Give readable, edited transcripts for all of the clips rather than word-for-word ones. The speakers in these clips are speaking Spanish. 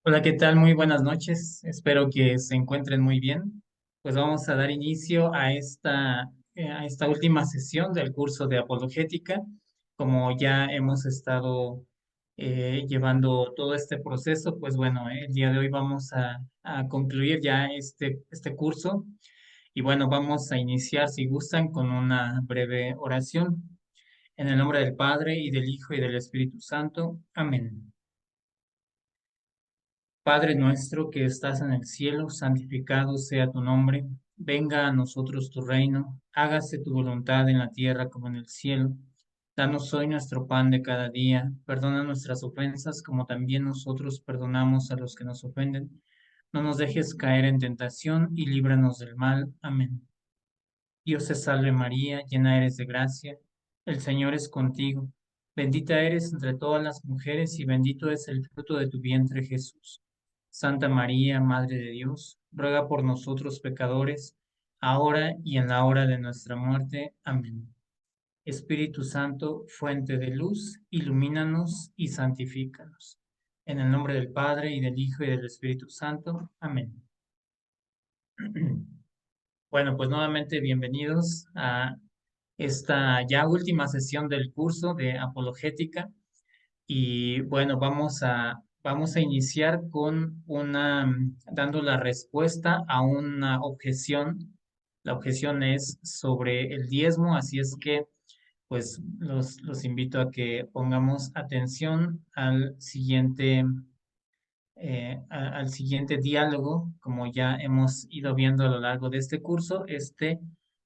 Hola, ¿qué tal? Muy buenas noches. Espero que se encuentren muy bien. Pues vamos a dar inicio a esta última sesión del curso de apologética. Como ya hemos estado llevando todo este proceso, pues bueno, el día de hoy vamos a concluir ya este curso. Y bueno, vamos a iniciar, si gustan, con una breve oración. En el nombre del Padre, y del Hijo, y del Espíritu Santo. Amén. Padre nuestro que estás en el cielo, santificado sea tu nombre. Venga a nosotros tu reino. Hágase tu voluntad en la tierra como en el cielo. Danos hoy nuestro pan de cada día. Perdona nuestras ofensas como también nosotros perdonamos a los que nos ofenden. No nos dejes caer en tentación y líbranos del mal. Amén. Dios te salve María, llena eres de gracia. El Señor es contigo. Bendita eres entre todas las mujeres y bendito es el fruto de tu vientre, Jesús. Santa María, Madre de Dios, ruega por nosotros pecadores, ahora y en la hora de nuestra muerte. Amén. Espíritu Santo, fuente de luz, ilumínanos y santifícanos. En el nombre del Padre, y del Hijo, y del Espíritu Santo. Amén. Bueno, pues nuevamente bienvenidos a esta ya última sesión del curso de apologética. Y bueno, vamos a iniciar con dando la respuesta a una objeción. La objeción es sobre el diezmo, así es que pues los invito a que pongamos atención al siguiente diálogo. Como ya hemos ido viendo a lo largo de este curso, este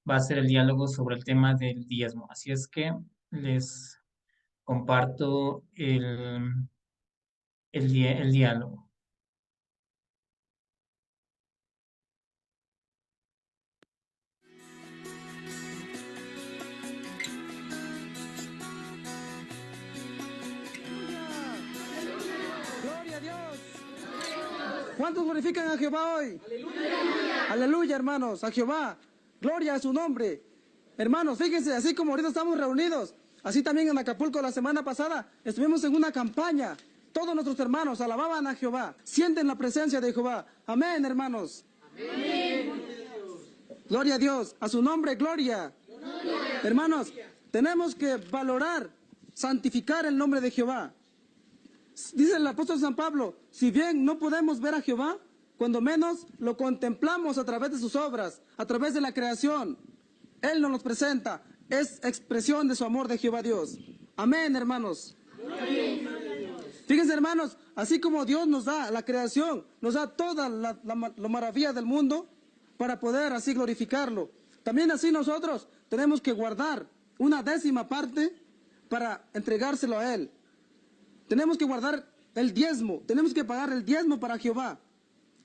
va a ser el diálogo sobre el tema del diezmo. Así es que les comparto el diálogo. ¡Gloria a Dios! ¿Cuántos glorifican a Jehová hoy? ¡Aleluya! Aleluya, hermanos, a Jehová. Gloria a su nombre. Hermanos, fíjense, así como ahorita estamos reunidos, así también en Acapulco la semana pasada estuvimos en una campaña. Todos nuestros hermanos alababan a Jehová, sienten la presencia de Jehová. Amén, hermanos. Gloria a Dios, a su nombre, gloria. Hermanos, tenemos que valorar, santificar el nombre de Jehová. Dice el apóstol San Pablo, si bien no podemos ver a Jehová, cuando menos lo contemplamos a través de sus obras, a través de la creación. Él nos los presenta, es expresión de su amor de Jehová Dios. Amén, hermanos. Fíjense, hermanos, así como Dios nos da la creación, nos da toda la maravilla del mundo para poder así glorificarlo. También así nosotros tenemos que guardar una décima parte para entregárselo a Él. Tenemos que guardar el diezmo, tenemos que pagar el diezmo para Jehová,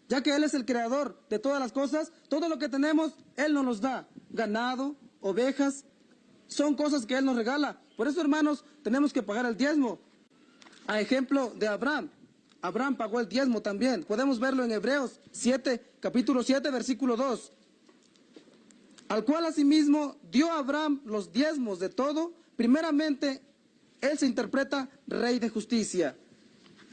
ya que Él es el creador de todas las cosas. Todo lo que tenemos, Él nos los da. Ganado, ovejas, son cosas que Él nos regala. Por eso, hermanos, tenemos que pagar el diezmo. A ejemplo de Abraham. Abraham pagó el diezmo también. Podemos verlo en Hebreos 7, capítulo 7, versículo 2. Al cual asimismo dio a Abraham los diezmos de todo. Primeramente, Él se interpreta Rey de justicia.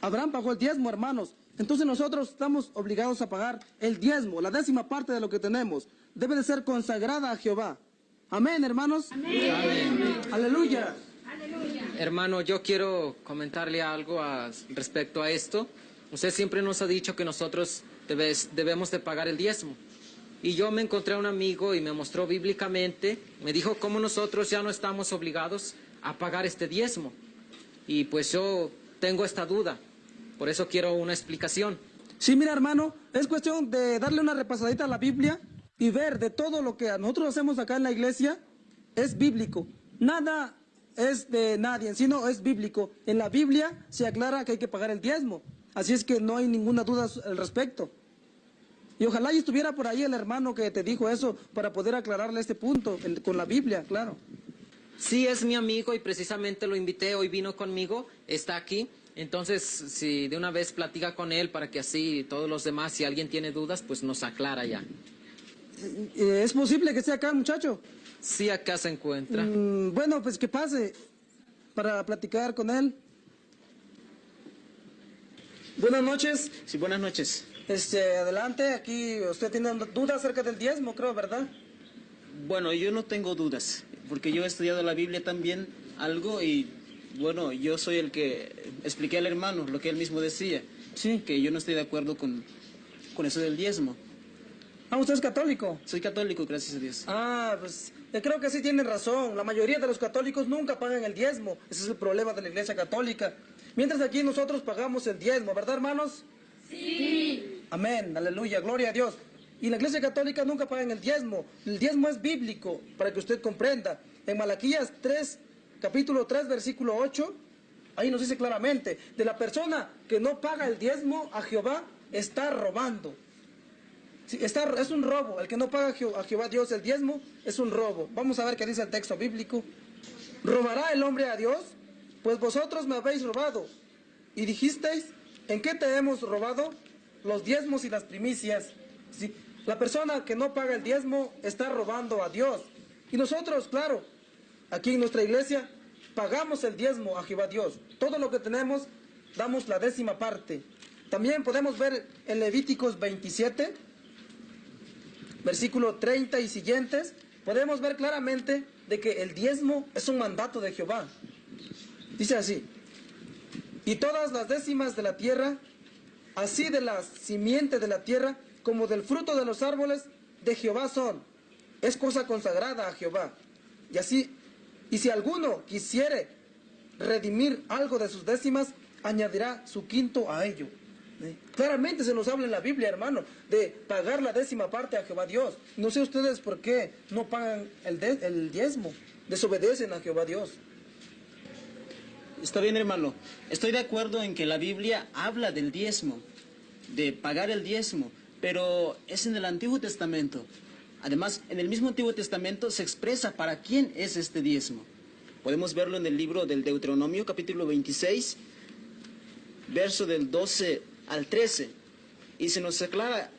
Abraham pagó el diezmo, hermanos. Entonces nosotros estamos obligados a pagar el diezmo, la décima parte de lo que tenemos. Debe de ser consagrada a Jehová. Amén, hermanos. Amén. Amén. Aleluya. Hermano, yo quiero comentarle algo respecto a esto. Usted siempre nos ha dicho que nosotros debemos de pagar el diezmo. Y yo me encontré a un amigo y me mostró bíblicamente, me dijo cómo nosotros ya no estamos obligados a pagar este diezmo. Y pues yo tengo esta duda, por eso quiero una explicación. Sí, mira, hermano, es cuestión de darle una repasadita a la Biblia y ver de todo lo que nosotros hacemos acá en la iglesia, es bíblico. Nada es de nadie, sino es bíblico. En la Biblia se aclara que hay que pagar el diezmo. Así es que no hay ninguna duda al respecto. Y ojalá y estuviera por ahí el hermano que te dijo eso para poder aclararle este punto con la Biblia, claro. Sí, es mi amigo y precisamente lo invité, hoy vino conmigo, está aquí. Entonces, si de una vez platica con él para que así todos los demás, si alguien tiene dudas, pues nos aclara ya. ¿Es posible que sea acá, muchacho? Sí, acá se encuentra. Bueno, pues que pase para platicar con él. Buenas noches. Sí, buenas noches. Adelante, aquí usted tiene dudas acerca del diezmo, creo, ¿verdad? Bueno, yo no tengo dudas, porque yo he estudiado la Biblia también algo y, bueno, yo soy el que expliqué al hermano lo que él mismo decía, Sí. que yo no estoy de acuerdo con eso del diezmo. Ah, ¿usted es católico? Soy católico, gracias a Dios. Ah, pues creo que sí tiene razón. La mayoría de los católicos nunca pagan el diezmo. Ese es el problema de la iglesia católica. Mientras aquí nosotros pagamos el diezmo, ¿verdad, hermanos? Sí. Amén, aleluya, gloria a Dios. Y la iglesia católica nunca pagan el diezmo. El diezmo es bíblico, para que usted comprenda. En Malaquías 3, capítulo 3, versículo 8, ahí nos dice claramente, de la persona que no paga el diezmo a Jehová, está robando. Sí, es un robo. El que no paga a Jehová Dios el diezmo es un robo. Vamos a ver qué dice el texto bíblico. ¿Robará el hombre a Dios? Pues vosotros me habéis robado. Y dijisteis, ¿en qué te hemos robado? Los diezmos y las primicias. Sí, la persona que no paga el diezmo está robando a Dios. Y nosotros, claro, aquí en nuestra iglesia, pagamos el diezmo a Jehová Dios. Todo lo que tenemos, damos la 10ª parte. También podemos ver en Levíticos 27, versículo 30 y siguientes, podemos ver claramente de que el diezmo es un mandato de Jehová. Dice así, y todas las décimas de la tierra, así de la simiente de la tierra, como del fruto de los árboles, de Jehová son. Es cosa consagrada a Jehová. Y así, y si alguno quisiere redimir algo de sus décimas, añadirá su quinto a ello. Claramente se nos habla en la Biblia, hermano, de pagar la 10ª parte a Jehová Dios. No sé ustedes por qué no pagan el diezmo, desobedecen a Jehová Dios. Está bien, hermano. Estoy de acuerdo en que la Biblia habla del diezmo, de pagar el diezmo, pero es en el Antiguo Testamento. Además, en el mismo Antiguo Testamento se expresa para quién es este diezmo. Podemos verlo en el libro del Deuteronomio, capítulo 26, verso del 12 al 13, y se nos aclara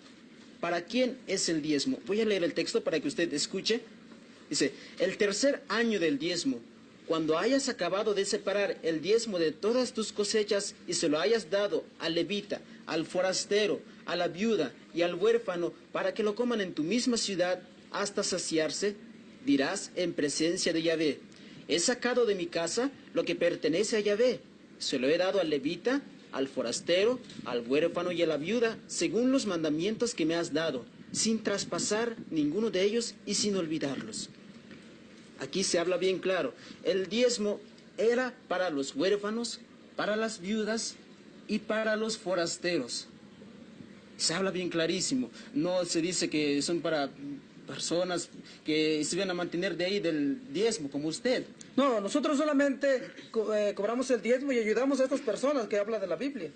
para quién es el diezmo. Voy a leer el texto para que usted escuche. Dice, el tercer año del diezmo, cuando hayas acabado de separar el diezmo de todas tus cosechas y se lo hayas dado al levita, al forastero, a la viuda y al huérfano, para que lo coman en tu misma ciudad hasta saciarse, dirás en presencia de Yahvé, he sacado de mi casa lo que pertenece a Yahvé, se lo he dado al levita, al forastero, al huérfano y a la viuda, según los mandamientos que me has dado, sin traspasar ninguno de ellos y sin olvidarlos. Aquí se habla bien claro, el diezmo era para los huérfanos, para las viudas y para los forasteros. Se habla bien clarísimo, no se dice que son para personas que se van a mantener de ahí del diezmo, como usted. No, nosotros solamente cobramos el diezmo y ayudamos a estas personas que habla de la Biblia.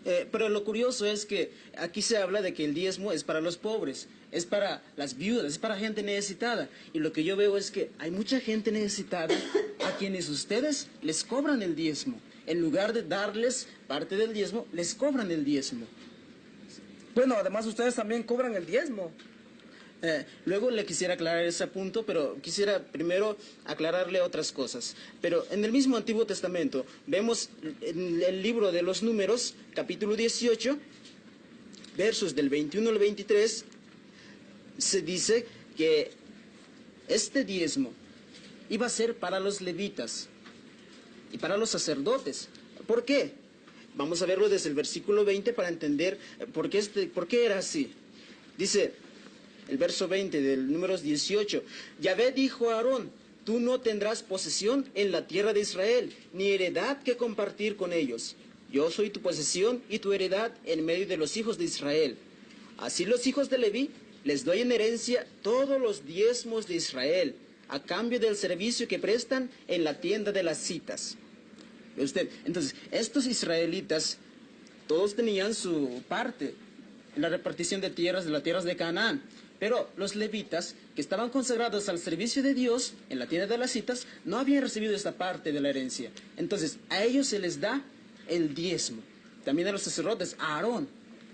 Pero lo curioso es que aquí se habla de que el diezmo es para los pobres, es para las viudas, es para gente necesitada. Y lo que yo veo es que hay mucha gente necesitada a quienes ustedes les cobran el diezmo. En lugar de darles parte del diezmo, les cobran el diezmo. Bueno, además ustedes también cobran el diezmo. Luego le quisiera aclarar ese punto, pero quisiera primero aclararle otras cosas. Pero en el mismo Antiguo Testamento vemos en el libro de los Números, capítulo 18, versos del 21 al 23, se dice que este diezmo iba a ser para los levitas y para los sacerdotes. ¿Por qué? Vamos a verlo desde el versículo 20 para entender por qué era así. Dice el verso 20 del Números 18, Yahvé dijo a Aarón, tú no tendrás posesión en la tierra de Israel, ni heredad que compartir con ellos. Yo soy tu posesión y tu heredad en medio de los hijos de Israel. Así los hijos de Leví les doy en herencia todos los diezmos de Israel, a cambio del servicio que prestan en la tienda de las citas. ¿Ve usted? Entonces, estos israelitas, todos tenían su parte en la repartición de tierras, de las tierras de Canaán. Pero los levitas, que estaban consagrados al servicio de Dios en la tienda de las citas, no habían recibido esta parte de la herencia. Entonces, a ellos se les da el diezmo. También a los sacerdotes, a Aarón,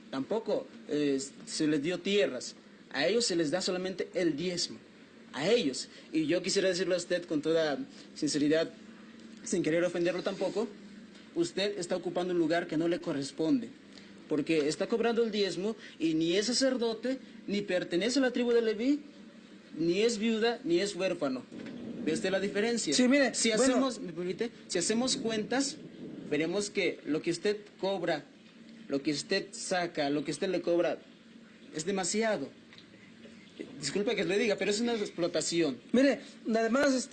tampoco se les dio tierras. A ellos se les da solamente el diezmo. A ellos. Y yo quisiera decirle a usted con toda sinceridad, sin querer ofenderlo tampoco, usted está ocupando un lugar que no le corresponde, porque está cobrando el diezmo y ni es sacerdote, ni pertenece a la tribu de Leví, ni es viuda, ni es huérfano. ¿Ve usted la diferencia? Sí, mire, si bueno. hacemos, ¿me permite? Si hacemos cuentas, veremos que lo que usted cobra, lo que usted saca, lo que usted le cobra, es demasiado. Disculpe que le diga, pero es una explotación. Mire, además,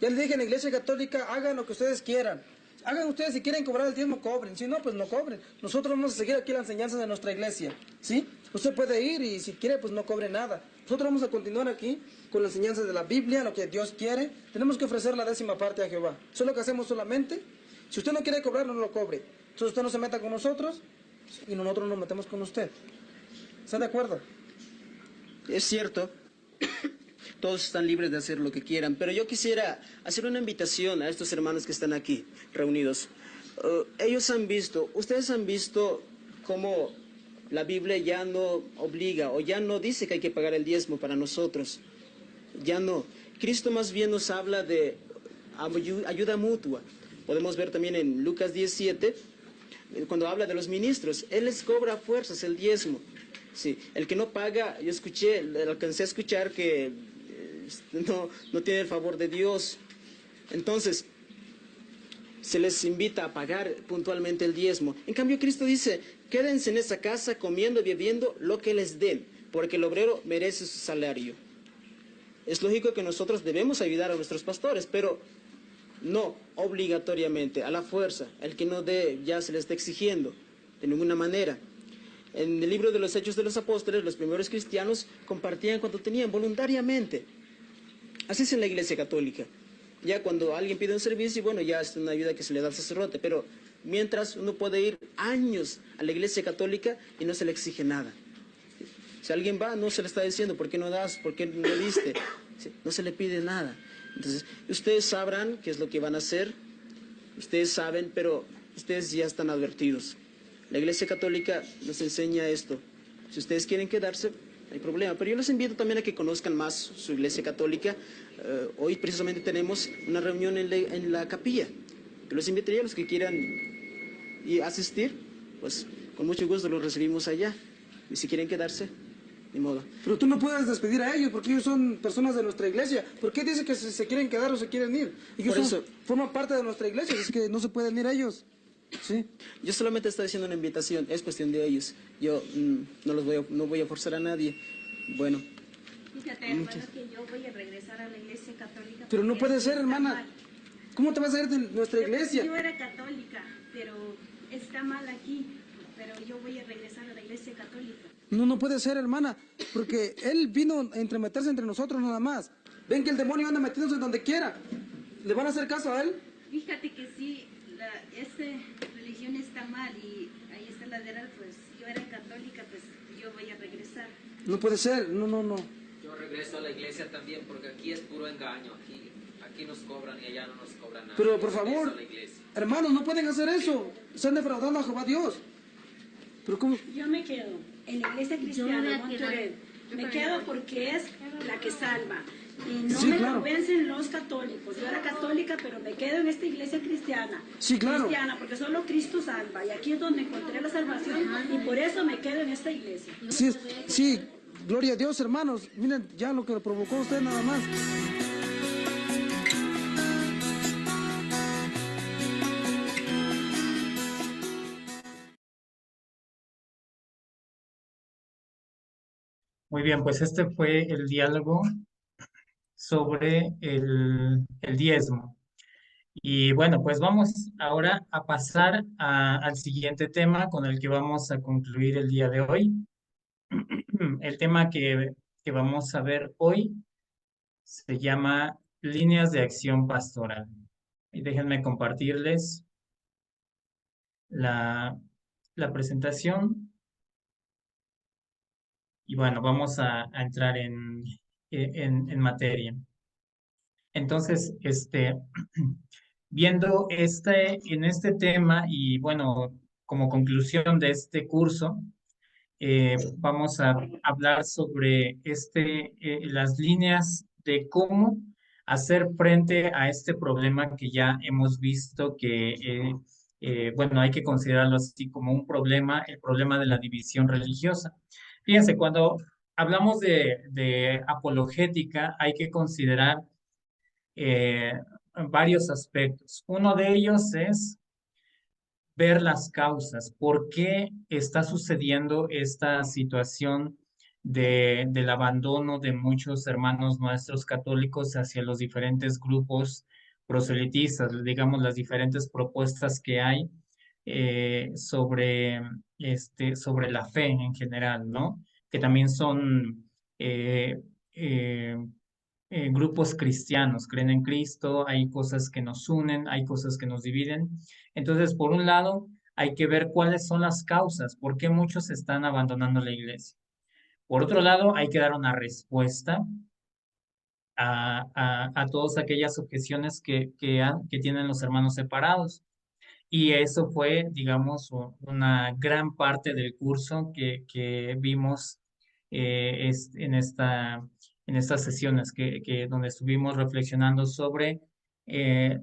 ya le dije en la Iglesia Católica, hagan lo que ustedes quieran. Hagan ustedes, si quieren cobrar el diezmo, cobren. Si no, pues no cobren. Nosotros vamos a seguir aquí la enseñanza de nuestra iglesia, ¿sí? Usted puede ir y si quiere, pues no cobre nada. Nosotros vamos a continuar aquí con la enseñanza de la Biblia, lo que Dios quiere. Tenemos que ofrecer la 10ª parte a Jehová. Eso es lo que hacemos solamente. Si usted no quiere cobrar, no lo cobre. Entonces usted no se meta con nosotros y nosotros nos metemos con usted. ¿Están de acuerdo? Es cierto, todos están libres de hacer lo que quieran, pero yo quisiera hacer una invitación a estos hermanos que están aquí reunidos. Ellos han visto, ustedes han visto cómo la Biblia ya no obliga o ya no dice que hay que pagar el diezmo para nosotros. Ya no. Cristo más bien nos habla de ayuda mutua. Podemos ver también en Lucas 17, cuando habla de los ministros, Él les cobra a fuerzas el diezmo. Sí, el que no paga, yo alcancé a escuchar que no tiene el favor de Dios. Entonces, se les invita a pagar puntualmente el diezmo. En cambio, Cristo dice, quédense en esa casa comiendo y bebiendo lo que les den, porque el obrero merece su salario. Es lógico que nosotros debemos ayudar a nuestros pastores, pero no obligatoriamente, a la fuerza. El que no dé ya se le está exigiendo, de ninguna manera. En el libro de los Hechos de los Apóstoles, los primeros cristianos compartían cuando tenían voluntariamente. Así es en la Iglesia Católica. Ya cuando alguien pide un servicio, bueno, ya es una ayuda que se le da al sacerdote, pero mientras uno puede ir años a la Iglesia Católica y no se le exige nada. Si alguien va, no se le está diciendo, ¿por qué no das? ¿Por qué no diste? No se le pide nada. Entonces, ustedes sabrán qué es lo que van a hacer, ustedes saben, pero ustedes ya están advertidos. La Iglesia Católica nos enseña esto. Si ustedes quieren quedarse, no hay problema. Pero yo les invito también a que conozcan más su Iglesia Católica. Hoy precisamente tenemos una reunión en la capilla. Yo los invitaría a los que quieran asistir, pues con mucho gusto los recibimos allá. Y si quieren quedarse, ni modo. Pero tú no puedes despedir a ellos porque ellos son personas de nuestra iglesia. ¿Por qué dice que se quieren quedar o se quieren ir? Ellos forman parte de nuestra iglesia, es que no se pueden ir ellos. Sí. Yo solamente estoy haciendo una invitación, es cuestión de ellos. Yo no voy a forzar a nadie. Bueno. Fíjate, hermano, que yo voy a regresar a la Iglesia Católica. Pero no puede ser, hermana. Mal. ¿Cómo te vas a ir de nuestra iglesia? Yo era católica, pero está mal aquí. Pero yo voy a regresar a la Iglesia Católica. No puede ser, hermana, porque él vino a entremeterse entre nosotros nada más. Ven que el demonio anda metiéndose donde quiera. ¿Le van a hacer caso a él? Fíjate que sí, esta religión está mal y ahí está la verdad, pues yo era católica, pues yo voy a regresar. No puede ser, no. Yo regreso a la iglesia también porque aquí es puro engaño. Aquí nos cobran y allá no nos cobran nada. Pero por Yo regreso favor, a la iglesia. hermanos, no pueden hacer eso. Están defraudando a Jehová Dios. Pero ¿cómo? Yo me quedo en la Iglesia Cristiana, Monterrey. Me quedo porque es la que salva. Y no Sí, me claro. convencen los católicos. Yo era católica, pero me quedo en esta iglesia cristiana. Sí, claro. Cristiana, porque solo Cristo salva. Y aquí es donde encontré la salvación. Y por eso me quedo en esta iglesia. Sí, gloria a Dios, hermanos. Miren ya lo que lo provocó usted nada más. Muy bien, pues este fue el diálogo sobre el diezmo. Y bueno, pues vamos ahora a pasar al siguiente tema con el que vamos a concluir el día de hoy. El tema que vamos a ver hoy se llama líneas de acción pastoral. Y déjenme compartirles la, la presentación. Y bueno, vamos a entrar en materia. Entonces, viendo en este tema y bueno, como conclusión de este curso, vamos a hablar sobre las líneas de cómo hacer frente a este problema que ya hemos visto que bueno, hay que considerarlo así como un problema, el problema de la división religiosa. Fíjense, cuando hablamos de apologética, hay que considerar eh, varios aspectos. Uno de ellos es ver las causas, por qué está sucediendo esta situación del abandono de muchos hermanos nuestros católicos hacia los diferentes grupos proselitistas, digamos, las diferentes propuestas que hay sobre la fe en general, ¿no? Que también son eh, eh, grupos cristianos, creen en Cristo, hay cosas que nos unen, hay cosas que nos dividen. Entonces, por un lado, hay que ver cuáles son las causas, por qué muchos están abandonando la iglesia. Por otro lado, hay que dar una respuesta a todas aquellas objeciones que tienen los hermanos separados. Y eso fue, digamos, una gran parte del curso que vimos en estas sesiones donde estuvimos reflexionando sobre eh,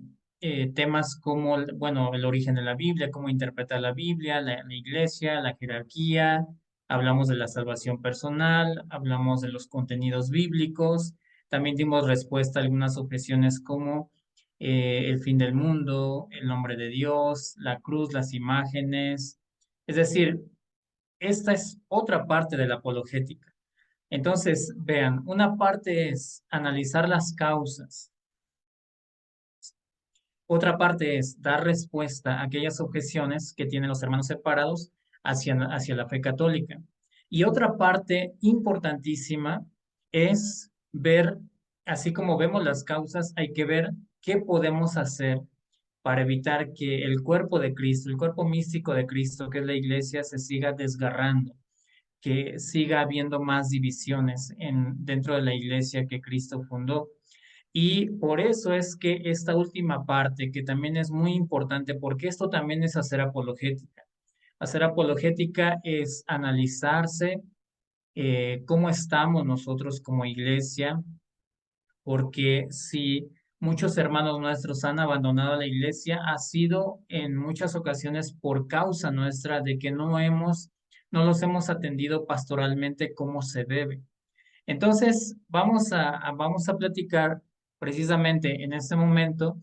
temas como, bueno, el origen de la Biblia, cómo interpretar la Biblia, la iglesia, la jerarquía, hablamos de la salvación personal, hablamos de los contenidos bíblicos, también dimos respuesta a algunas objeciones como el fin del mundo, el nombre de Dios, la cruz, las imágenes. Es decir, esta es otra parte de la apologética. Entonces, vean, una parte es analizar las causas, otra parte es dar respuesta a aquellas objeciones que tienen los hermanos separados hacia la fe católica. Y otra parte importantísima es ver, así como vemos las causas, hay que ver qué podemos hacer para evitar que el cuerpo de Cristo, el cuerpo místico de Cristo, que es la iglesia, se siga desgarrando, que siga habiendo más divisiones dentro de la iglesia que Cristo fundó. Y por eso es que esta última parte, que también es muy importante, porque esto también es hacer apologética. Hacer apologética es analizarse cómo estamos nosotros como iglesia, porque si muchos hermanos nuestros han abandonado la iglesia, ha sido en muchas ocasiones por causa nuestra de que no los hemos atendido pastoralmente como se debe. Entonces, vamos a platicar precisamente en este momento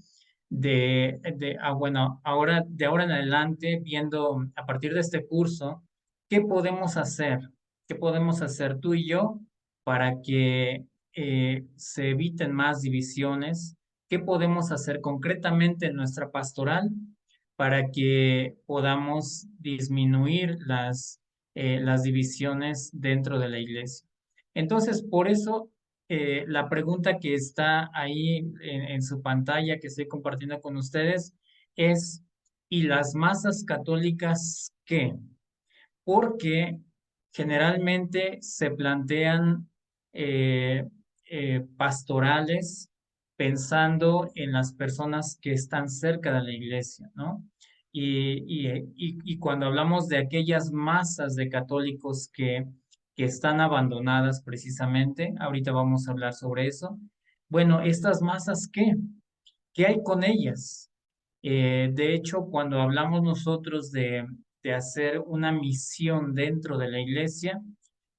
bueno, de ahora en adelante, viendo a partir de este curso, ¿qué podemos hacer? ¿Qué podemos hacer tú y yo para que se eviten más divisiones? ¿Qué podemos hacer concretamente en nuestra pastoral para que podamos disminuir las divisiones dentro de la iglesia? Entonces, por eso, la pregunta que está ahí en su pantalla que estoy compartiendo con ustedes es, ¿y las masas católicas qué? Porque generalmente se plantean eh, pastorales pensando en las personas que están cerca de la iglesia, ¿no? Y cuando hablamos de aquellas masas de católicos que están abandonadas precisamente, ahorita vamos a hablar sobre eso. Bueno, ¿estas masas qué? ¿Qué hay con ellas? De hecho, cuando hablamos nosotros de hacer una misión dentro de la iglesia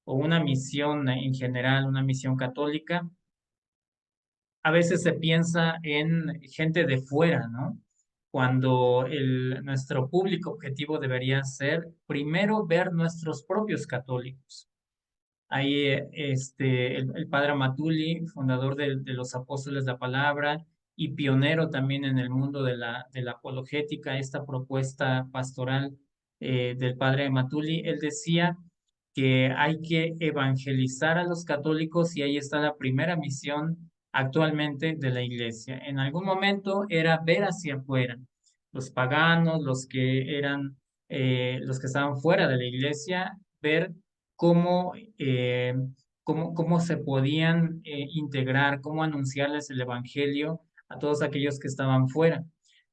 o una misión en general, una misión católica, a veces se piensa en gente de fuera, ¿no? Cuando nuestro público objetivo debería ser primero ver nuestros propios católicos. Ahí el padre Matuli, fundador de los Apóstoles de la Palabra y pionero también en el mundo de la apologética, esta propuesta pastoral del padre Matuli, él decía que hay que evangelizar a los católicos y ahí está la primera misión actualmente de la iglesia. En algún momento era ver hacia afuera, los paganos, los que estaban fuera de la iglesia, ver cómo, cómo se podían integrar, cómo anunciarles el evangelio a todos aquellos que estaban fuera.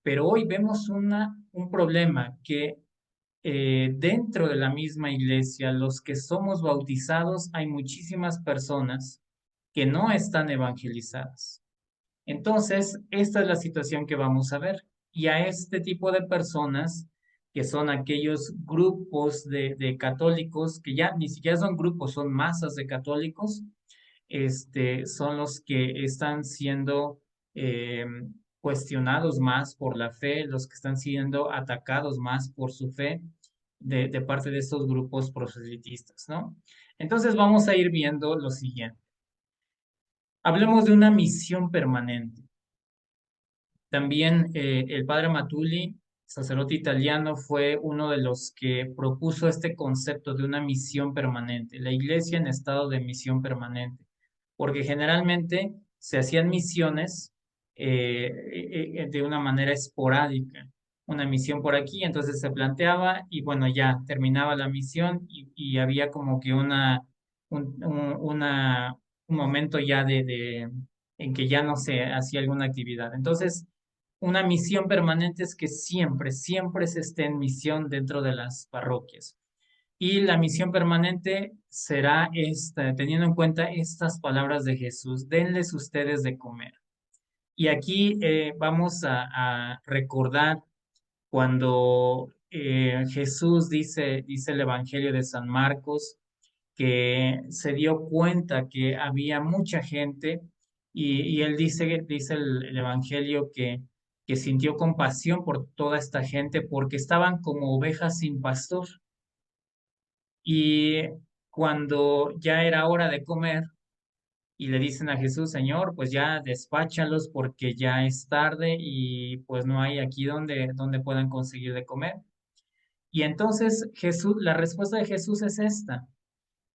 Pero hoy vemos un problema que dentro de la misma iglesia, los que somos bautizados, hay muchísimas personas que no están evangelizadas. Entonces, esta es la situación que vamos a ver. Y a este tipo de personas, que son aquellos grupos de católicos, que ya ni siquiera son grupos, son masas de católicos, son los que están siendo eh, cuestionados más por la fe, los que están siendo atacados más por su fe de parte de estos grupos proselitistas, ¿no? Entonces vamos a ir viendo lo siguiente. Hablemos de una misión permanente. También el padre Matuli, sacerdote italiano, fue uno de los que propuso este concepto de una misión permanente, la iglesia en estado de misión permanente, porque generalmente se hacían misiones de una manera esporádica, una misión por aquí, entonces se planteaba y bueno, ya terminaba la misión y había como que un, un- una, un momento ya en que ya no se hacía alguna actividad. Entonces, una misión permanente es que siempre, siempre se esté en misión dentro de las parroquias. Y la misión permanente será esta, teniendo en cuenta estas palabras de Jesús, denles ustedes de comer. Y aquí vamos a recordar cuando Jesús dice el Evangelio de San Marcos, que se dio cuenta que había mucha gente y él dice el Evangelio que sintió compasión por toda esta gente porque estaban como ovejas sin pastor. Y cuando ya era hora de comer y le dicen a Jesús, Señor, pues ya despáchalos porque ya es tarde y pues no hay aquí donde puedan conseguir de comer. Y entonces Jesús, la respuesta de Jesús es esta,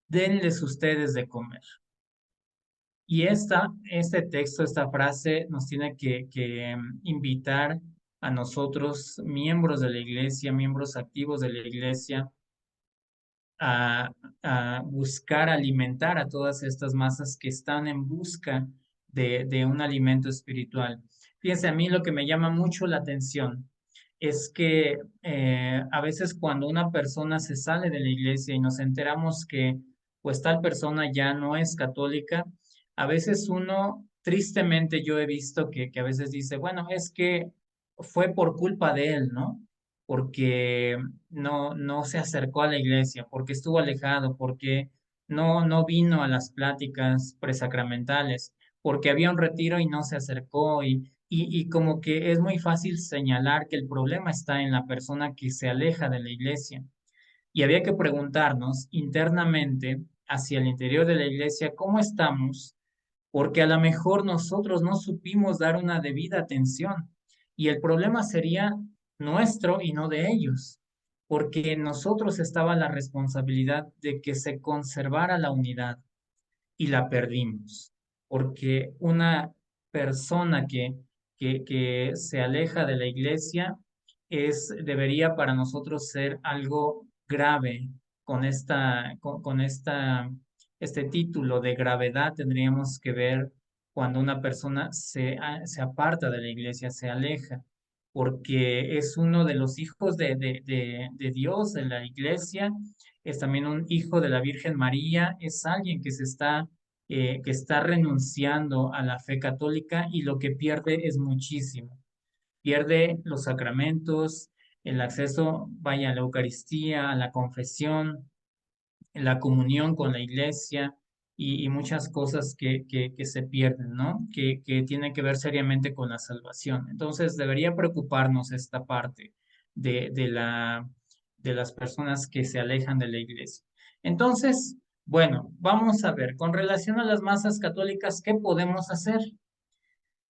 denles ustedes de comer. Y este texto, esta frase nos tiene que invitar a nosotros, miembros de la iglesia, miembros activos de la iglesia, a, a buscar alimentar a todas estas masas que están en busca de un alimento espiritual. Fíjense, a mí lo que me llama mucho la atención es que a veces cuando una persona se sale de la iglesia y nos enteramos que pues tal persona ya no es católica, a veces uno, tristemente yo he visto que a veces dice, bueno, es que fue por culpa de él, ¿no? Porque no se acercó a la iglesia, porque estuvo alejado, porque no vino a las pláticas presacramentales, porque había un retiro y no se acercó y como que es muy fácil señalar que el problema está en la persona que se aleja de la iglesia. Y había que preguntarnos internamente hacia el interior de la iglesia cómo estamos, porque a lo mejor nosotros no supimos dar una debida atención y el problema sería nuestro y no de ellos, porque en nosotros estaba la responsabilidad de que se conservara la unidad y la perdimos, porque una persona que se aleja de la iglesia debería para nosotros ser algo grave con este título de gravedad tendríamos que ver cuando una persona se aparta de la iglesia, se aleja, porque es uno de los hijos de Dios, de la iglesia, es también un hijo de la Virgen María, es alguien que está renunciando a la fe católica y lo que pierde es muchísimo. Pierde los sacramentos, el acceso, vaya, a la Eucaristía, a la confesión, la comunión con la iglesia y muchas cosas que se pierden, ¿no? Que tienen que ver seriamente con la salvación. Entonces, debería preocuparnos esta parte de las personas que se alejan de la iglesia. Entonces, bueno, vamos a ver, con relación a las masas católicas, ¿qué podemos hacer?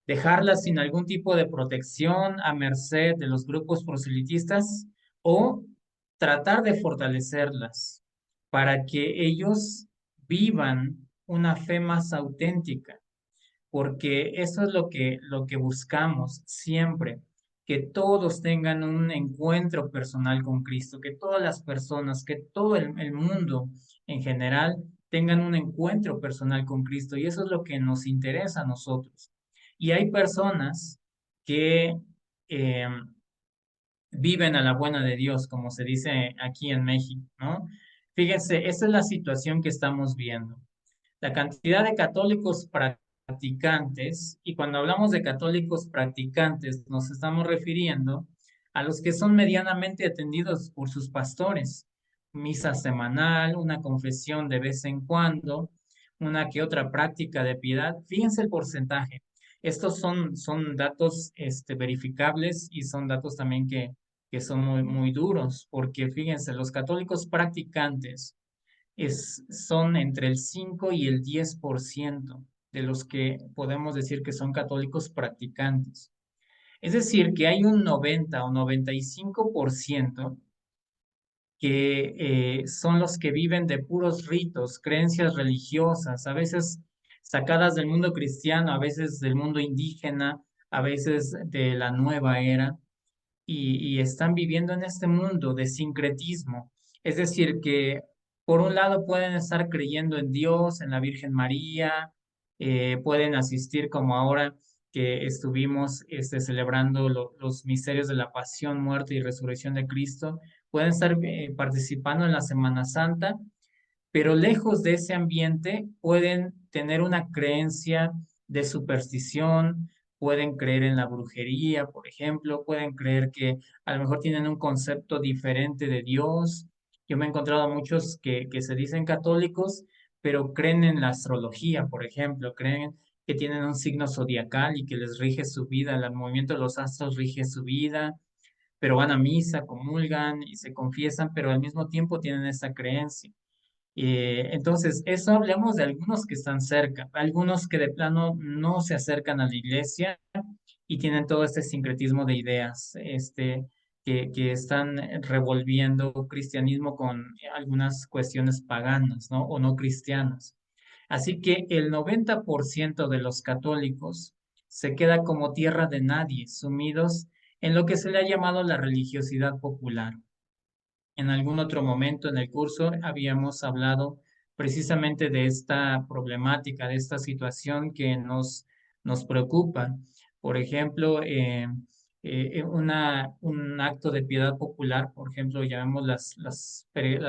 Dejarlas sin algún tipo de protección a merced de los grupos proselitistas o tratar de fortalecerlas para que ellos vivan una fe más auténtica, porque eso es lo que buscamos siempre, que todos tengan un encuentro personal con Cristo, que todas las personas, que todo el mundo en general tengan un encuentro personal con Cristo, y eso es lo que nos interesa a nosotros. Y hay personas que eh, viven a la buena de Dios, como se dice aquí en México, ¿no? Fíjense, esa es la situación que estamos viendo. La cantidad de católicos practicantes, y cuando hablamos de católicos practicantes, nos estamos refiriendo a los que son medianamente atendidos por sus pastores. Misa semanal, una confesión de vez en cuando, una que otra práctica de piedad. Fíjense el porcentaje. Estos son datos verificables y son datos también que son muy duros, porque fíjense, los católicos practicantes son entre el 5 y el 10% de los que podemos decir que son católicos practicantes. Es decir, que hay un 90 o 95% que son los que viven de puros ritos, creencias religiosas, a veces sacadas del mundo cristiano, a veces del mundo indígena, a veces de la nueva era, y están viviendo en este mundo de sincretismo. Es decir, que por un lado pueden estar creyendo en Dios, en la Virgen María, pueden asistir como ahora que estuvimos celebrando los misterios de la pasión, muerte y resurrección de Cristo, pueden estar participando en la Semana Santa, pero lejos de ese ambiente pueden tener una creencia de superstición, pueden creer en la brujería, por ejemplo, pueden creer que a lo mejor tienen un concepto diferente de Dios. Yo me he encontrado a muchos que se dicen católicos, pero creen en la astrología, por ejemplo, creen que tienen un signo zodiacal y que les rige su vida, el movimiento de los astros rige su vida, pero van a misa, comulgan y se confiesan, pero al mismo tiempo tienen esa creencia. Entonces, eso hablamos de algunos que están cerca, algunos que de plano no se acercan a la iglesia y tienen todo este sincretismo de ideas, que están revolviendo cristianismo con algunas cuestiones paganas, ¿no? O no cristianas. Así que el 90% de los católicos se queda como tierra de nadie, sumidos en lo que se le ha llamado la religiosidad popular. En algún otro momento en el curso habíamos hablado precisamente de esta problemática, de esta situación que nos preocupa. Por ejemplo, un acto de piedad popular, por ejemplo, llamamos las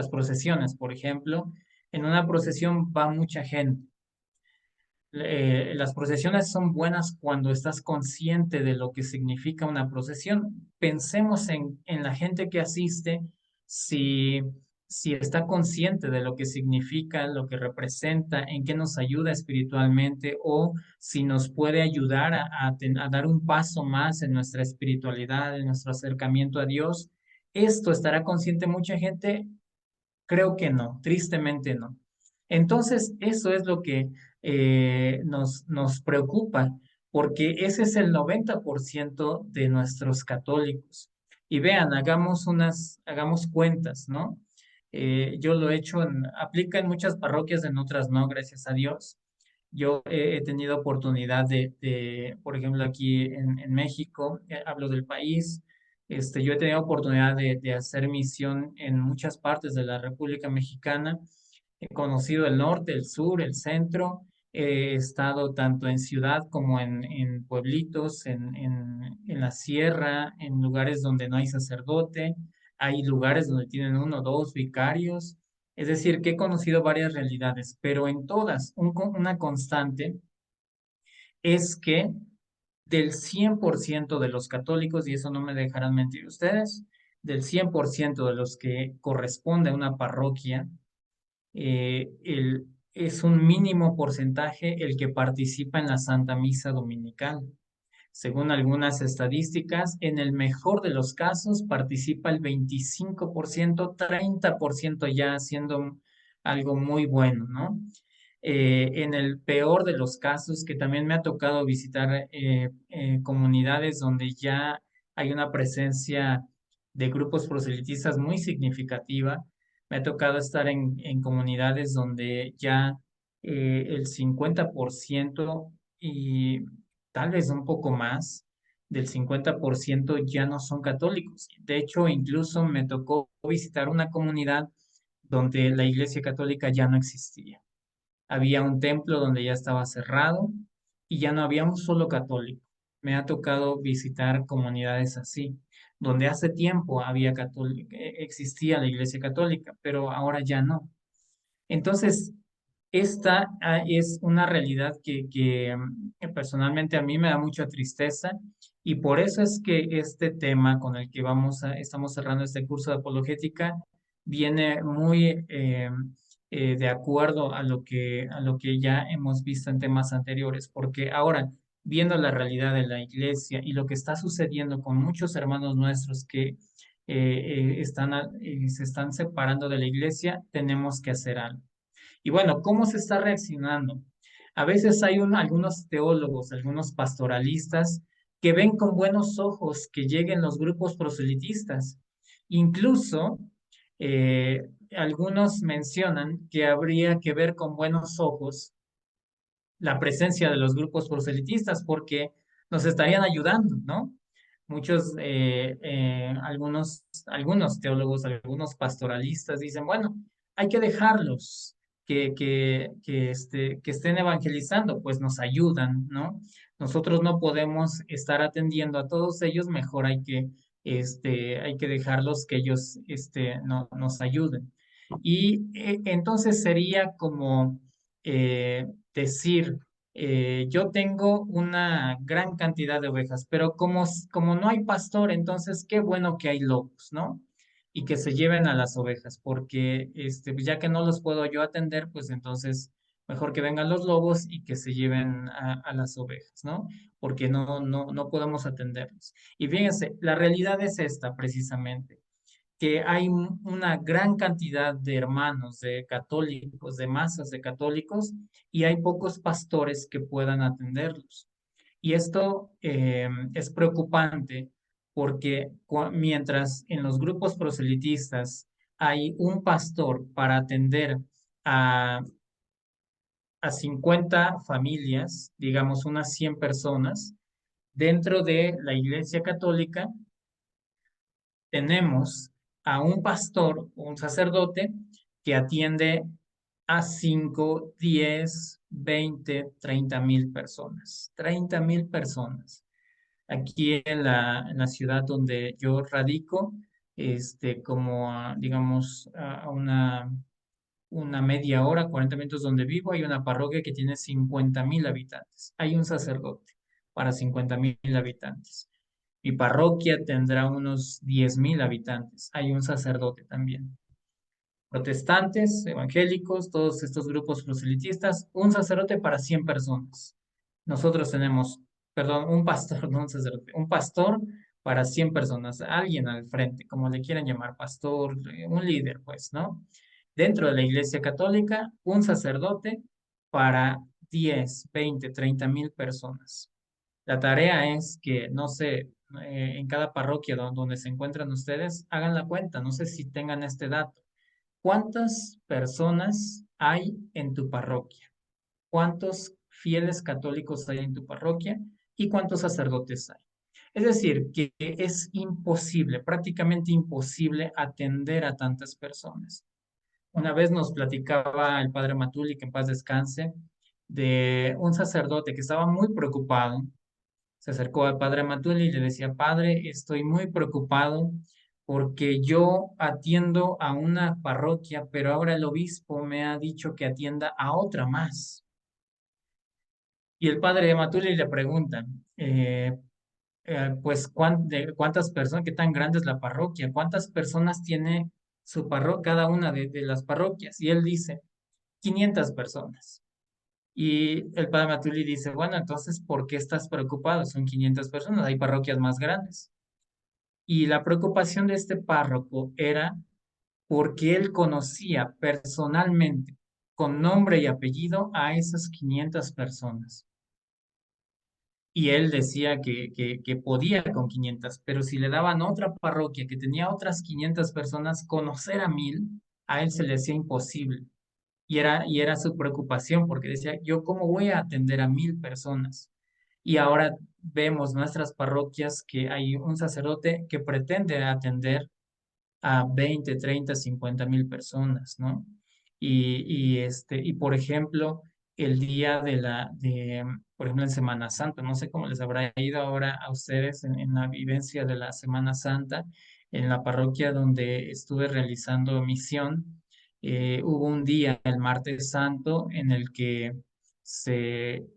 procesiones, por ejemplo, en una procesión va mucha gente. Las procesiones son buenas cuando estás consciente de lo que significa una procesión. Pensemos en la gente que asiste, si, si está consciente de lo que significa, lo que representa, en qué nos ayuda espiritualmente o si nos puede ayudar a dar un paso más en nuestra espiritualidad, en nuestro acercamiento a Dios. ¿Esto estará consciente mucha gente? Creo que no, tristemente no. Entonces, eso es lo que nos preocupa, porque ese es el 90% de nuestros católicos. Y vean, hagamos cuentas, ¿no? Yo lo he hecho, aplica en muchas parroquias, en otras no, gracias a Dios. Yo he tenido oportunidad por ejemplo, aquí en México, hablo del país, yo he tenido oportunidad de hacer misión en muchas partes de la República Mexicana. He conocido el norte, el sur, el centro. He estado tanto en ciudad como en pueblitos, en la sierra, en lugares donde no hay sacerdote. Hay lugares donde tienen uno o dos vicarios. Es decir, que he conocido varias realidades, pero en todas, una constante es que del 100% de los católicos, y eso no me dejarán mentir ustedes, del 100% de los que corresponde a una parroquia, es un mínimo porcentaje el que participa en la Santa Misa Dominical. Según algunas estadísticas, en el mejor de los casos participa el 25%, 30% ya haciendo algo muy bueno, ¿no? En el peor de los casos, que también me ha tocado visitar comunidades donde ya hay una presencia de grupos proselitistas muy significativa, me ha tocado estar en comunidades donde ya el 50% y tal vez un poco más del 50% ya no son católicos. De hecho, incluso me tocó visitar una comunidad donde la Iglesia Católica ya no existía. Había un templo donde ya estaba cerrado y ya no había un solo católico. Me ha tocado visitar comunidades así, donde hace tiempo existía la Iglesia Católica, pero ahora ya no. Entonces, Esta es una realidad que personalmente a mí me da mucha tristeza y por eso es que este tema con el que estamos cerrando este curso de apologética viene muy de acuerdo a lo que ya hemos visto en temas anteriores, porque ahora, viendo la realidad de la iglesia y lo que está sucediendo con muchos hermanos nuestros que se están separando de la iglesia, tenemos que hacer algo. Y bueno, ¿cómo se está reaccionando? A veces hay algunos teólogos, algunos pastoralistas que ven con buenos ojos que lleguen los grupos proselitistas. Incluso algunos mencionan que habría que ver con buenos ojos la presencia de los grupos proselitistas porque nos estarían ayudando, ¿no? Algunos teólogos, algunos pastoralistas dicen, bueno, hay que dejarlos que estén evangelizando, pues nos ayudan, ¿no? Nosotros no podemos estar atendiendo a todos ellos, mejor hay que dejarlos que ellos nos ayuden. Y entonces sería como decir, yo tengo una gran cantidad de ovejas, pero como no hay pastor, entonces qué bueno que hay lobos, ¿no? Y que se lleven a las ovejas, porque pues, ya que no los puedo yo atender, pues entonces mejor que vengan los lobos y que se lleven a las ovejas, ¿no? Porque no podemos atenderlos. Y fíjense, la realidad es esta precisamente que hay una gran cantidad de hermanos, de católicos, de masas de católicos, y hay pocos pastores que puedan atenderlos. Y esto es preocupante porque mientras en los grupos proselitistas hay un pastor para atender a, a 50 familias, digamos unas 100 personas, dentro de la Iglesia Católica tenemos a un pastor, un sacerdote, que atiende a 5, 10, 20, 30,000 personas. 30,000 personas. Aquí en la ciudad donde yo radico, como digamos, a una media hora, 40 minutos donde vivo, hay una parroquia que tiene 50,000 habitantes. Hay un sacerdote para 50,000 habitantes. Mi parroquia tendrá unos 10,000 habitantes. Hay un sacerdote también. Protestantes, evangélicos, todos estos grupos proselitistas, un sacerdote para 100 personas. Nosotros tenemos, perdón, un pastor, no un sacerdote, un pastor para 100 personas, alguien al frente, como le quieran llamar, pastor, un líder, pues, ¿no? Dentro de la Iglesia Católica, un sacerdote para 10, 20, 30,000 personas. La tarea es que, no sé, en cada parroquia donde se encuentran ustedes, hagan la cuenta, no sé si tengan este dato. ¿Cuántas personas hay en tu parroquia? ¿Cuántos fieles católicos hay en tu parroquia? ¿Y cuántos sacerdotes hay? Es decir, que es imposible, prácticamente imposible atender a tantas personas. Una vez nos platicaba el padre Matuli, que en paz descanse, de un sacerdote que estaba muy preocupado. Se acercó al padre Matuli y le decía, padre, estoy muy preocupado porque yo atiendo a una parroquia, pero ahora el obispo me ha dicho que atienda a otra más. Y el padre Matuli le pregunta, pues, ¿cuántas personas, qué tan grande es la parroquia? ¿Cuántas personas tiene su parroquia, cada una de las parroquias? Y él dice, 500 personas. Y el padre Matuli dice, bueno, entonces, ¿por qué estás preocupado? Son 500 personas, hay parroquias más grandes. Y la preocupación de este párroco era porque él conocía personalmente, con nombre y apellido, a esas 500 personas. Y él decía que podía con 500, pero si le daban otra parroquia que tenía otras 500 personas, conocer a 1,000, a él se le hacía imposible. Y era su preocupación porque decía, ¿yo cómo voy a atender a 1,000 personas? Y ahora vemos nuestras parroquias que hay un sacerdote que pretende atender a 20, 30, 50,000 personas, ¿no? Y por ejemplo, el día por ejemplo, en Semana Santa, no sé cómo les habrá ido ahora a ustedes en la vivencia de la Semana Santa, en la parroquia donde estuve realizando misión, Hubo un día, el martes santo, en el que se,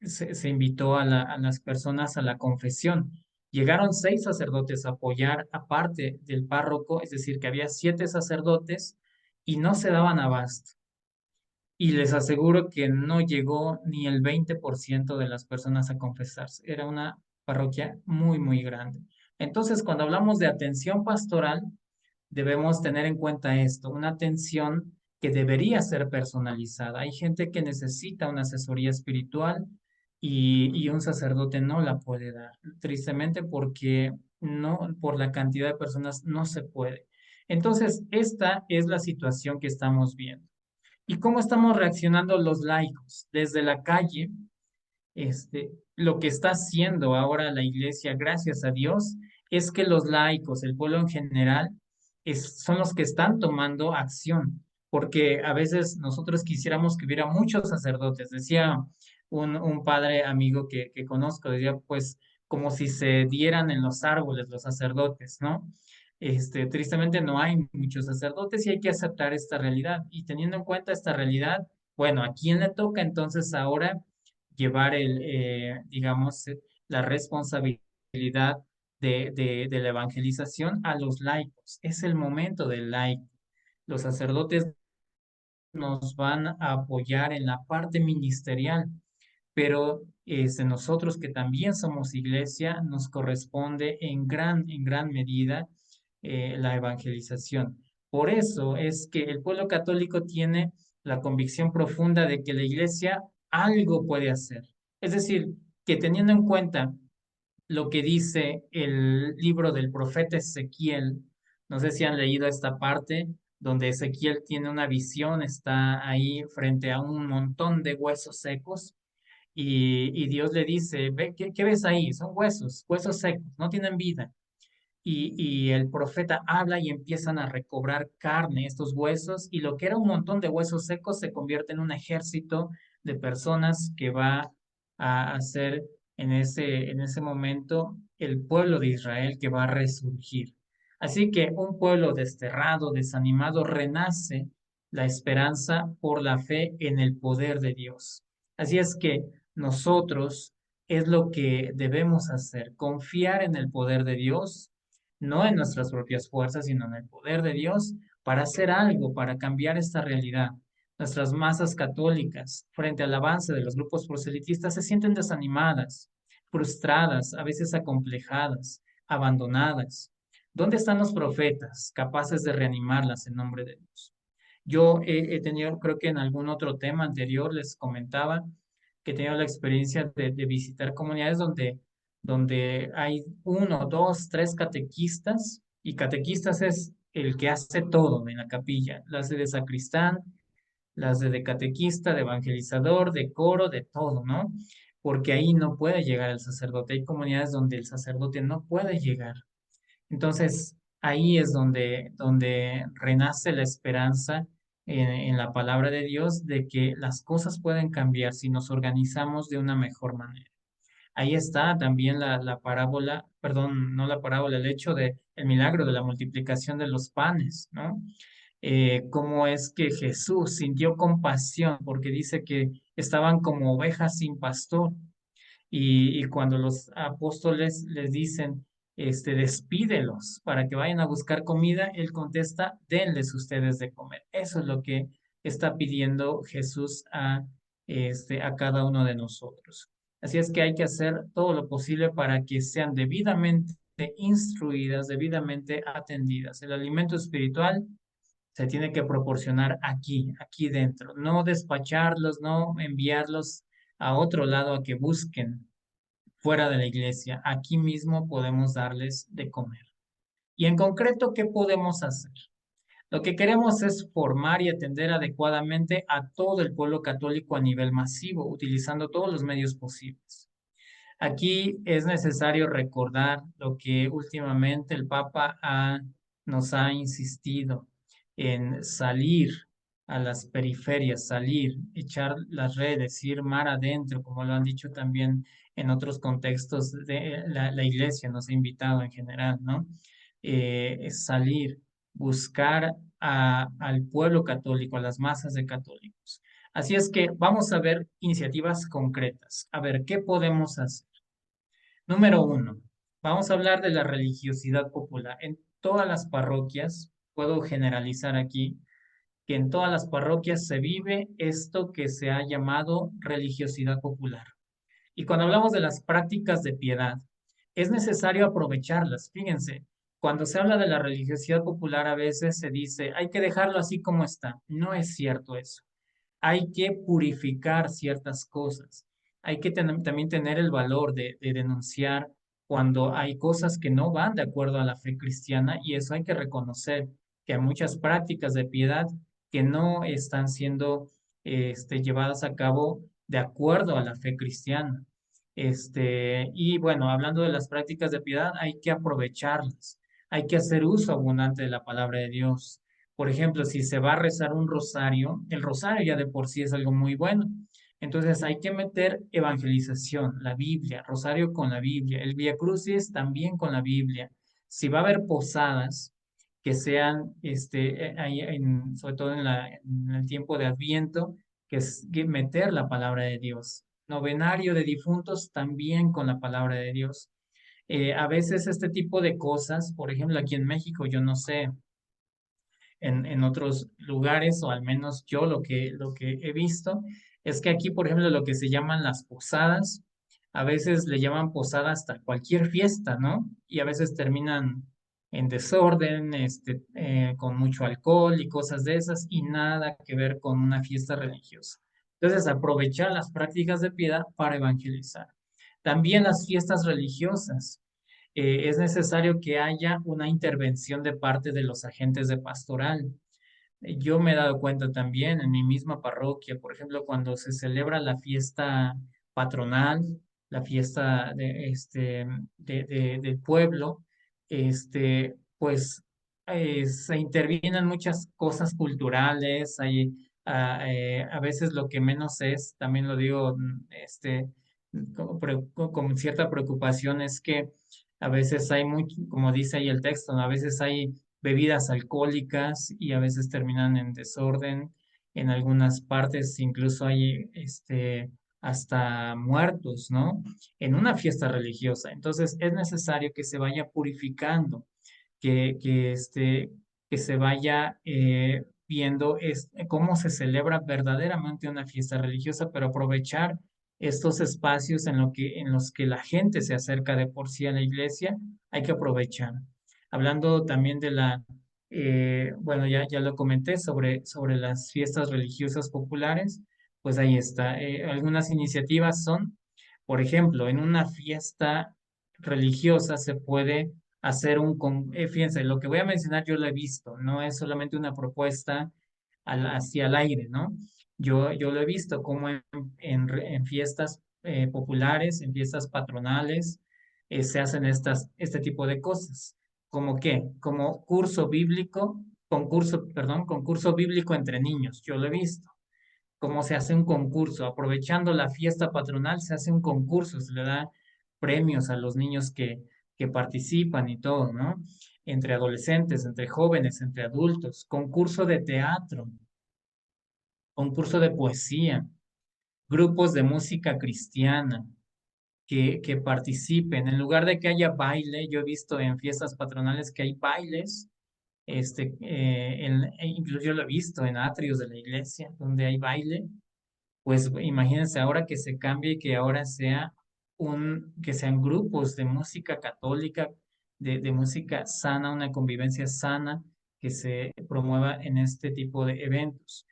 se invitó a las personas a la confesión. Llegaron 6 sacerdotes a apoyar aparte del párroco, es decir, que había 7 sacerdotes y no se daban abasto. Y les aseguro que no llegó ni el 20% de las personas a confesarse. Era una parroquia muy, muy grande. Entonces, cuando hablamos de atención pastoral, debemos tener en cuenta esto, una atención que debería ser personalizada. Hay gente que necesita una asesoría espiritual y un sacerdote no la puede dar, tristemente porque no, por la cantidad de personas no se puede. Entonces, esta es la situación que estamos viendo. ¿Y cómo estamos reaccionando los laicos? Desde la calle, lo que está haciendo ahora la iglesia, gracias a Dios, es que los laicos, el pueblo en general, son los que están tomando acción, porque a veces nosotros quisiéramos que hubiera muchos sacerdotes. Decía un padre amigo que conozco, decía, pues como si se dieran en los árboles los sacerdotes, ¿no? Tristemente no hay muchos sacerdotes y hay que aceptar esta realidad. Y teniendo en cuenta esta realidad, bueno, ¿a quién le toca entonces ahora llevar digamos, la responsabilidad de la evangelización a los laicos? Es el momento del laico. Los sacerdotes nos van a apoyar en la parte ministerial, pero nosotros que también somos iglesia, nos corresponde en gran medida la evangelización. Por eso es que el pueblo católico tiene la convicción profunda de que la iglesia algo puede hacer. Es decir, que teniendo en cuenta lo que dice el libro del profeta Ezequiel, no sé si han leído esta parte donde Ezequiel tiene una visión, está ahí frente a un montón de huesos secos y Dios le dice, ve, ¿qué ves ahí? Son huesos, huesos secos, no tienen vida. Y el profeta habla y empiezan a recobrar carne estos huesos y lo que era un montón de huesos secos se convierte en un ejército de personas que va a hacer en ese momento el pueblo de Israel que va a resurgir. Así que un pueblo desterrado, desanimado, renace la esperanza por la fe en el poder de Dios. Así es que nosotros es lo que debemos hacer, confiar en el poder de Dios, no en nuestras propias fuerzas, sino en el poder de Dios para hacer algo, para cambiar esta realidad. Nuestras masas católicas, frente al avance de los grupos proselitistas, se sienten desanimadas, frustradas, a veces acomplejadas, abandonadas. ¿Dónde están los profetas capaces de reanimarlas en nombre de Dios? Yo he tenido, creo que en algún otro tema anterior les comentaba que he tenido la experiencia de visitar comunidades donde hay 1, 2, 3 catequistas, y catequistas es el que hace todo en la capilla, las de sacristán, las de catequista, de evangelizador, de coro, de todo, ¿no? Porque ahí no puede llegar el sacerdote. Hay comunidades donde el sacerdote no puede llegar. Entonces, ahí es donde renace la esperanza en la palabra de Dios de que las cosas pueden cambiar si nos organizamos de una mejor manera. Ahí está también la parábola, perdón, no la parábola, el hecho de el milagro de la multiplicación de los panes, ¿no? Cómo es que Jesús sintió compasión porque dice que estaban como ovejas sin pastor y cuando los apóstoles les dicen, despídelos para que vayan a buscar comida, él contesta, denles ustedes de comer. Eso es lo que está pidiendo Jesús a cada uno de nosotros. Así es que hay que hacer todo lo posible para que sean debidamente instruidas, debidamente atendidas. El alimento espiritual se tiene que proporcionar aquí, aquí dentro, no despacharlos, no enviarlos a otro lado a que busquen fuera de la iglesia. Aquí mismo podemos darles de comer. Y en concreto, ¿qué podemos hacer? Lo que queremos es formar y atender adecuadamente a todo el pueblo católico a nivel masivo, utilizando todos los medios posibles. Aquí es necesario recordar lo que últimamente el Papa nos ha insistido en salir a las periferias, salir, echar las redes, ir mar adentro, como lo han dicho también en otros contextos de la iglesia, nos ha invitado en general, ¿no? Es salir, buscar al pueblo católico, a las masas de católicos. Así es que vamos a ver iniciativas concretas. A ver, ¿qué podemos hacer? Número uno, vamos a hablar de la religiosidad popular. En todas las parroquias, puedo generalizar aquí, que en todas las parroquias se vive esto que se ha llamado religiosidad popular. Y cuando hablamos de las prácticas de piedad, es necesario aprovecharlas. Fíjense, cuando se habla de la religiosidad popular, a veces se dice, hay que dejarlo así como está. No es cierto eso. Hay que purificar ciertas cosas. Hay que también tener el valor de denunciar cuando hay cosas que no van de acuerdo a la fe cristiana, y eso hay que reconocer que hay muchas prácticas de piedad que no están siendo llevadas a cabo de acuerdo a la fe cristiana. Y bueno, hablando de las prácticas de piedad, hay que aprovecharlas, hay que hacer uso abundante de la palabra de Dios. Por ejemplo, si se va a rezar un rosario, el rosario ya de por sí es algo muy bueno. Entonces hay que meter evangelización, la Biblia, rosario con la Biblia, el Vía Crucis también con la Biblia. Si va a haber posadas que sean, sobre todo en el tiempo de Adviento, que es que meter la palabra de Dios. Novenario de difuntos también con la palabra de Dios. A veces este tipo de cosas, por ejemplo, aquí en México, yo no sé, en otros lugares, o al menos yo lo que he visto, es que aquí, por ejemplo, lo que se llaman las posadas, a veces le llaman posada hasta cualquier fiesta, ¿no? Y a veces terminan en desorden, con mucho alcohol y cosas de esas, y nada que ver con una fiesta religiosa. Entonces, aprovechar las prácticas de piedad para evangelizar. También las fiestas religiosas, es necesario que haya una intervención de parte de los agentes de pastoral. Yo me he dado cuenta también en mi misma parroquia, por ejemplo, cuando se celebra la fiesta patronal, la fiesta del pueblo, pues se intervienen muchas cosas culturales, hay a veces lo que menos es, también lo digo, con cierta preocupación, es que a veces hay mucho, como dice ahí el texto, ¿no? A veces hay bebidas alcohólicas y a veces terminan en desorden. En algunas partes incluso hay hasta muertos, ¿no? En una fiesta religiosa. Entonces es necesario que se vaya purificando, que se vaya viendo cómo se celebra verdaderamente una fiesta religiosa, pero aprovechar estos espacios en los que la gente se acerca de por sí a la iglesia, hay que aprovechar. Hablando también de bueno, ya lo comenté sobre las fiestas religiosas populares, pues ahí está. Algunas iniciativas son, por ejemplo, en una fiesta religiosa se puede hacer fíjense, lo que voy a mencionar yo lo he visto, no es solamente una propuesta hacia el aire, ¿no? Yo lo he visto como en fiestas populares, en fiestas patronales, se hacen este tipo de cosas. ¿Como qué? Como curso bíblico, concurso bíblico entre niños, yo lo he visto. Cómo se hace un concurso, aprovechando la fiesta patronal, se hace un concurso, se le da premios a los niños que participan y todo, ¿no? Entre adolescentes, entre jóvenes, entre adultos, concurso de teatro, concurso de poesía, grupos de música cristiana que participen. En lugar de que haya baile, yo he visto en fiestas patronales que hay bailes, incluso yo lo he visto en atrios de la iglesia, donde hay baile. Pues imagínense ahora que se cambie y que ahora que sean grupos de música católica, de música sana, una convivencia sana que se promueva en este tipo de eventos.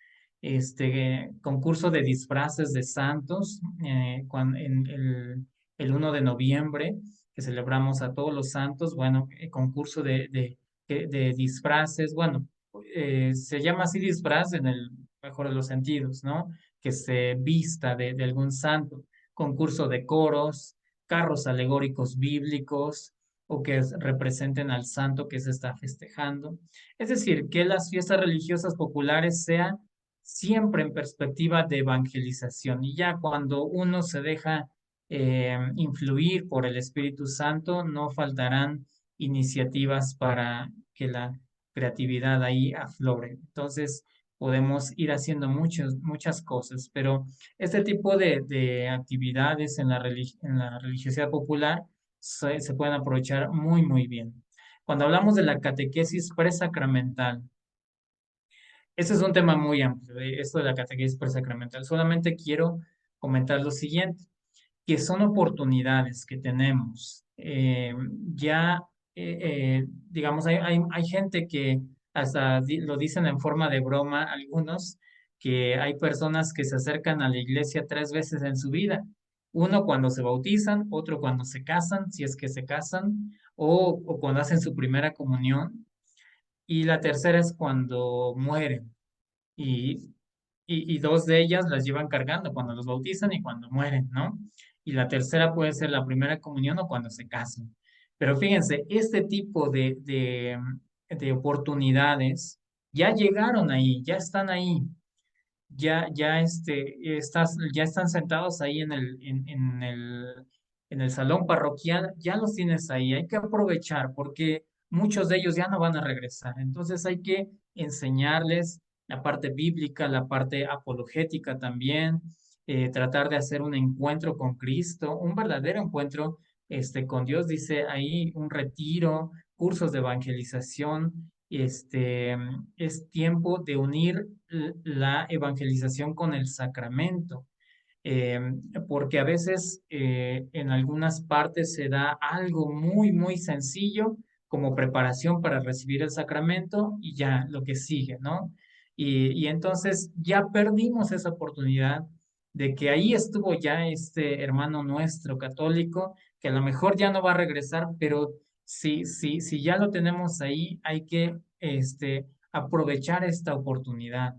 Concurso de disfraces de santos, en el 1 de noviembre, que celebramos a todos los santos, bueno, concurso de disfraces, bueno, se llama así disfraz en el mejor de los sentidos, ¿no? Que se vista de algún santo, concurso de coros, carros alegóricos bíblicos o que representen al santo que se está festejando. Es decir, que las fiestas religiosas populares sean siempre en perspectiva de evangelización, y ya cuando uno se deja influir por el Espíritu Santo, no faltarán iniciativas para que creatividad ahí aflore. Entonces, podemos ir haciendo muchas cosas, pero este tipo de actividades en en la religiosidad popular se pueden aprovechar muy bien. Cuando hablamos de la catequesis presacramental, este es un tema muy amplio, esto de la catequesis presacramental. Solamente quiero comentar lo siguiente, que son oportunidades que tenemos. Ya, digamos, hay gente que hasta lo dicen en forma de broma algunos, que hay personas que se acercan a la iglesia 3 veces en su vida. Uno cuando se bautizan, otro cuando se casan, si es que se casan, o cuando hacen su primera comunión, y la tercera es cuando mueren. Y, y dos de ellas las llevan cargando cuando los bautizan y cuando mueren, ¿no? Y la tercera puede ser la primera comunión o cuando se casan. Pero fíjense, este tipo de oportunidades ya llegaron ahí, ya están ahí, ya están sentados ahí en el salón parroquial, ya los tienes ahí, hay que aprovechar porque muchos de ellos ya no van a regresar. Entonces hay que enseñarles la parte bíblica, la parte apologética también, tratar de hacer un encuentro con Cristo, un verdadero encuentro con Dios, dice ahí un retiro, cursos de evangelización. Es tiempo de unir la evangelización con el sacramento, eh, porque a veces en algunas partes se da algo muy sencillo como preparación para recibir el sacramento y ya lo que sigue, ¿no? Y entonces ya perdimos esa oportunidad de que ahí estuvo ya este hermano nuestro católico, que a lo mejor ya no va a regresar, pero si ya lo tenemos ahí, hay que aprovechar esta oportunidad.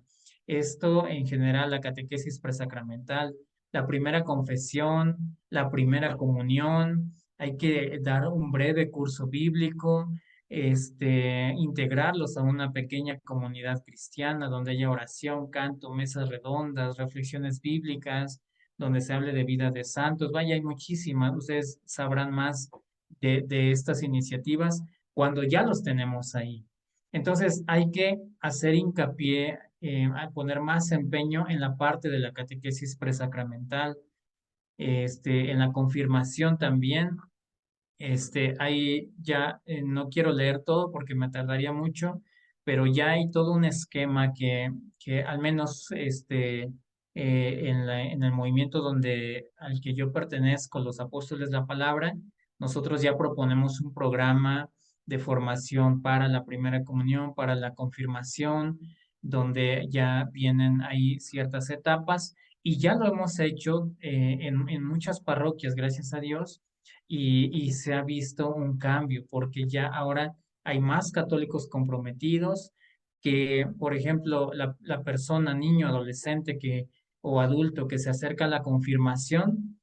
Esto en general, la catequesis presacramental, la primera confesión, la primera comunión, hay que dar un breve curso bíblico, integrarlos a una pequeña comunidad cristiana donde haya oración, canto, mesas redondas, reflexiones bíblicas, donde se hable de vida de santos. Vaya, hay muchísimas, ustedes sabrán más de estas iniciativas cuando ya los tenemos ahí. Entonces hay que hacer hincapié, a poner más empeño en la parte de la catequesis presacramental, en la confirmación también. Ahí ya no quiero leer todo porque me tardaría mucho, pero ya hay todo un esquema que al menos en el movimiento al que yo pertenezco, los apóstoles de la palabra, nosotros ya proponemos un programa de formación para la primera comunión, para la confirmación, donde ya vienen ahí ciertas etapas y ya lo hemos hecho en muchas parroquias, gracias a Dios, y se ha visto un cambio porque ya ahora hay más católicos comprometidos que, por ejemplo, la persona, niño, adolescente o adulto que se acerca a la confirmación,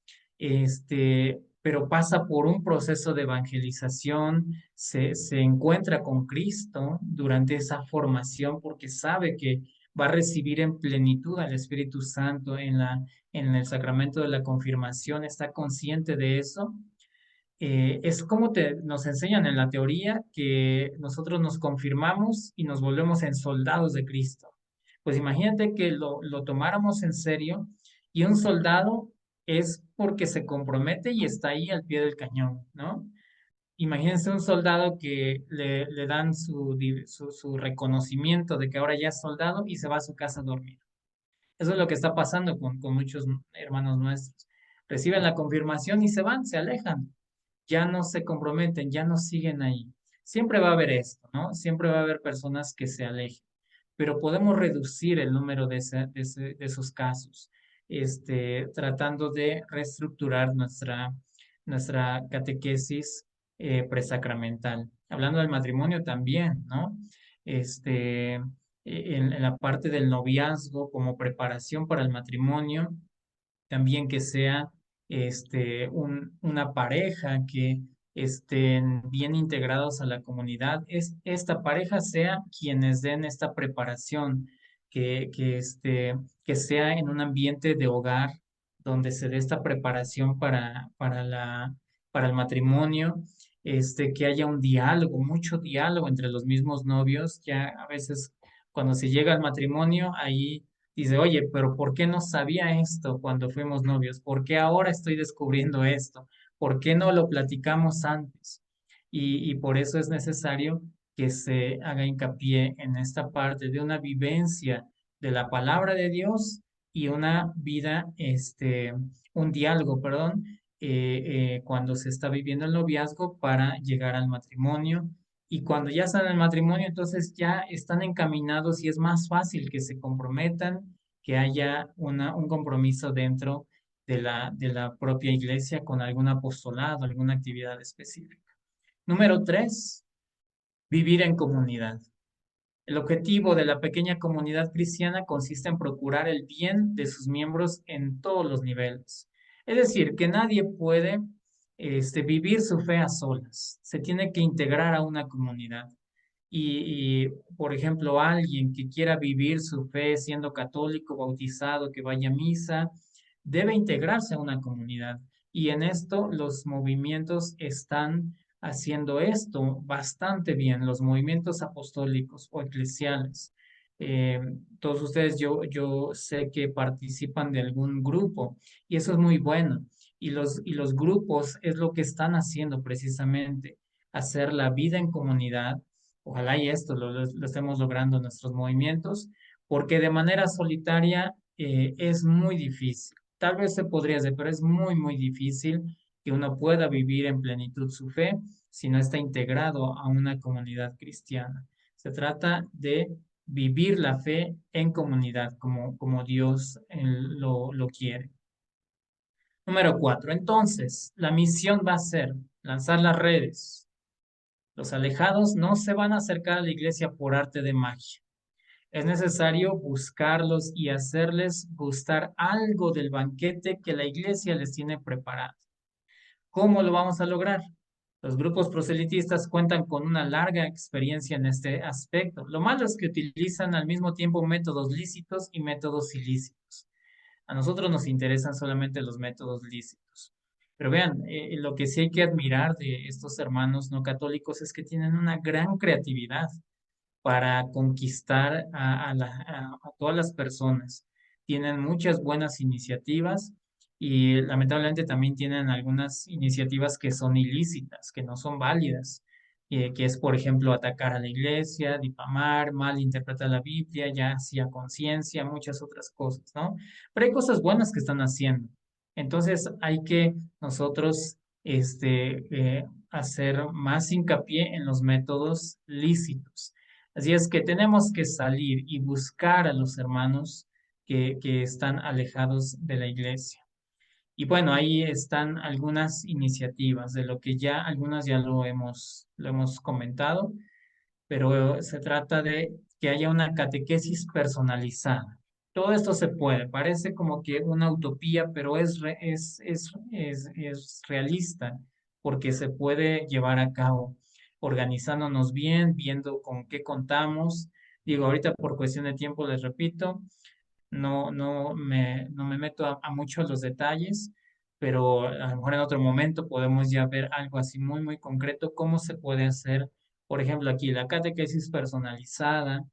pero pasa por un proceso de evangelización, se encuentra con Cristo durante esa formación porque sabe que va a recibir en plenitud al Espíritu Santo en el sacramento de la confirmación, está consciente de eso. Es como nos enseñan en la teoría que nosotros nos confirmamos y nos volvemos en soldados de Cristo. Pues imagínate que lo tomáramos en serio y un soldado es porque se compromete y está ahí al pie del cañón, ¿no? Imagínense un soldado que le dan su reconocimiento de que ahora ya es soldado y se va a su casa a dormir. Eso es lo que está pasando con muchos hermanos nuestros. Reciben la confirmación y se van, se alejan, ya no se comprometen, ya no siguen ahí. Siempre va a haber esto, ¿no? Siempre va a haber personas que se alejen, pero podemos reducir el número de esos casos, tratando de reestructurar nuestra catequesis presacramental. Hablando del matrimonio también, ¿no? En la parte del noviazgo como preparación para el matrimonio, también que sea una pareja que estén bien integrados a la comunidad, esta pareja sea quienes den esta preparación, que sea en un ambiente de hogar donde se dé esta preparación para el matrimonio que haya un diálogo, mucho diálogo entre los mismos novios. Ya a veces cuando se llega al matrimonio, ahí dice, oye, pero ¿por qué no sabía esto cuando fuimos novios? ¿Por qué ahora estoy descubriendo esto? ¿Por qué no lo platicamos antes? Y por eso es necesario que se haga hincapié en esta parte de una vivencia de la palabra de Dios y una vida, un diálogo, perdón, cuando se está viviendo el noviazgo para llegar al matrimonio. Y cuando ya están en el matrimonio, entonces ya están encaminados y es más fácil que se comprometan, que haya un compromiso dentro de la propia iglesia con algún apostolado, alguna actividad específica. Número 3, vivir en comunidad. El objetivo de la pequeña comunidad cristiana consiste en procurar el bien de sus miembros en todos los niveles. Es decir, que nadie puede vivir su fe a solas. Se tiene que integrar a una comunidad. Por ejemplo, alguien que quiera vivir su fe siendo católico, bautizado, que vaya a misa, debe integrarse a una comunidad. Y en esto los movimientos están haciendo esto bastante bien, los movimientos apostólicos o eclesiales. Eh, Todos ustedes, yo sé que participan de algún grupo y eso es muy bueno. Y los grupos es lo que están haciendo precisamente, hacer la vida en comunidad. Ojalá y esto lo estemos logrando en nuestros movimientos, porque de manera solitaria es muy difícil. Tal vez se podría hacer, pero es muy, muy difícil que uno pueda vivir en plenitud su fe si no está integrado a una comunidad cristiana. Se trata de vivir la fe en comunidad, como Dios lo quiere. Número 4. Entonces, la misión va a ser lanzar las redes. Los alejados no se van a acercar a la iglesia por arte de magia. Es necesario buscarlos y hacerles gustar algo del banquete que la iglesia les tiene preparado. ¿Cómo lo vamos a lograr? Los grupos proselitistas cuentan con una larga experiencia en este aspecto. Lo malo es que utilizan al mismo tiempo métodos lícitos y métodos ilícitos. A nosotros nos interesan solamente los métodos lícitos. Pero vean, lo que sí hay que admirar de estos hermanos no católicos es que tienen una gran creatividad para conquistar a todas las personas. Tienen muchas buenas iniciativas y lamentablemente también tienen algunas iniciativas que son ilícitas, que no son válidas, que es, por ejemplo, atacar a la iglesia, difamar, malinterpretar la Biblia, ya sea conciencia, muchas otras cosas, ¿no? Pero hay cosas buenas que están haciendo. Entonces hay que nosotros hacer más hincapié en los métodos lícitos. Así es que tenemos que salir y buscar a los hermanos que están alejados de la iglesia. Y bueno, ahí están algunas iniciativas de lo que ya, algunas ya lo hemos comentado, pero se trata de que haya una catequesis personalizada. Todo esto se puede, parece como que una utopía, pero es realista porque se puede llevar a cabo organizándonos bien, viendo con qué contamos. Digo, ahorita por cuestión de tiempo les repito, no me meto a muchos los detalles, pero a lo mejor en otro momento podemos ya ver algo así muy, muy concreto, cómo se puede hacer, por ejemplo, aquí la catequesis personalizada,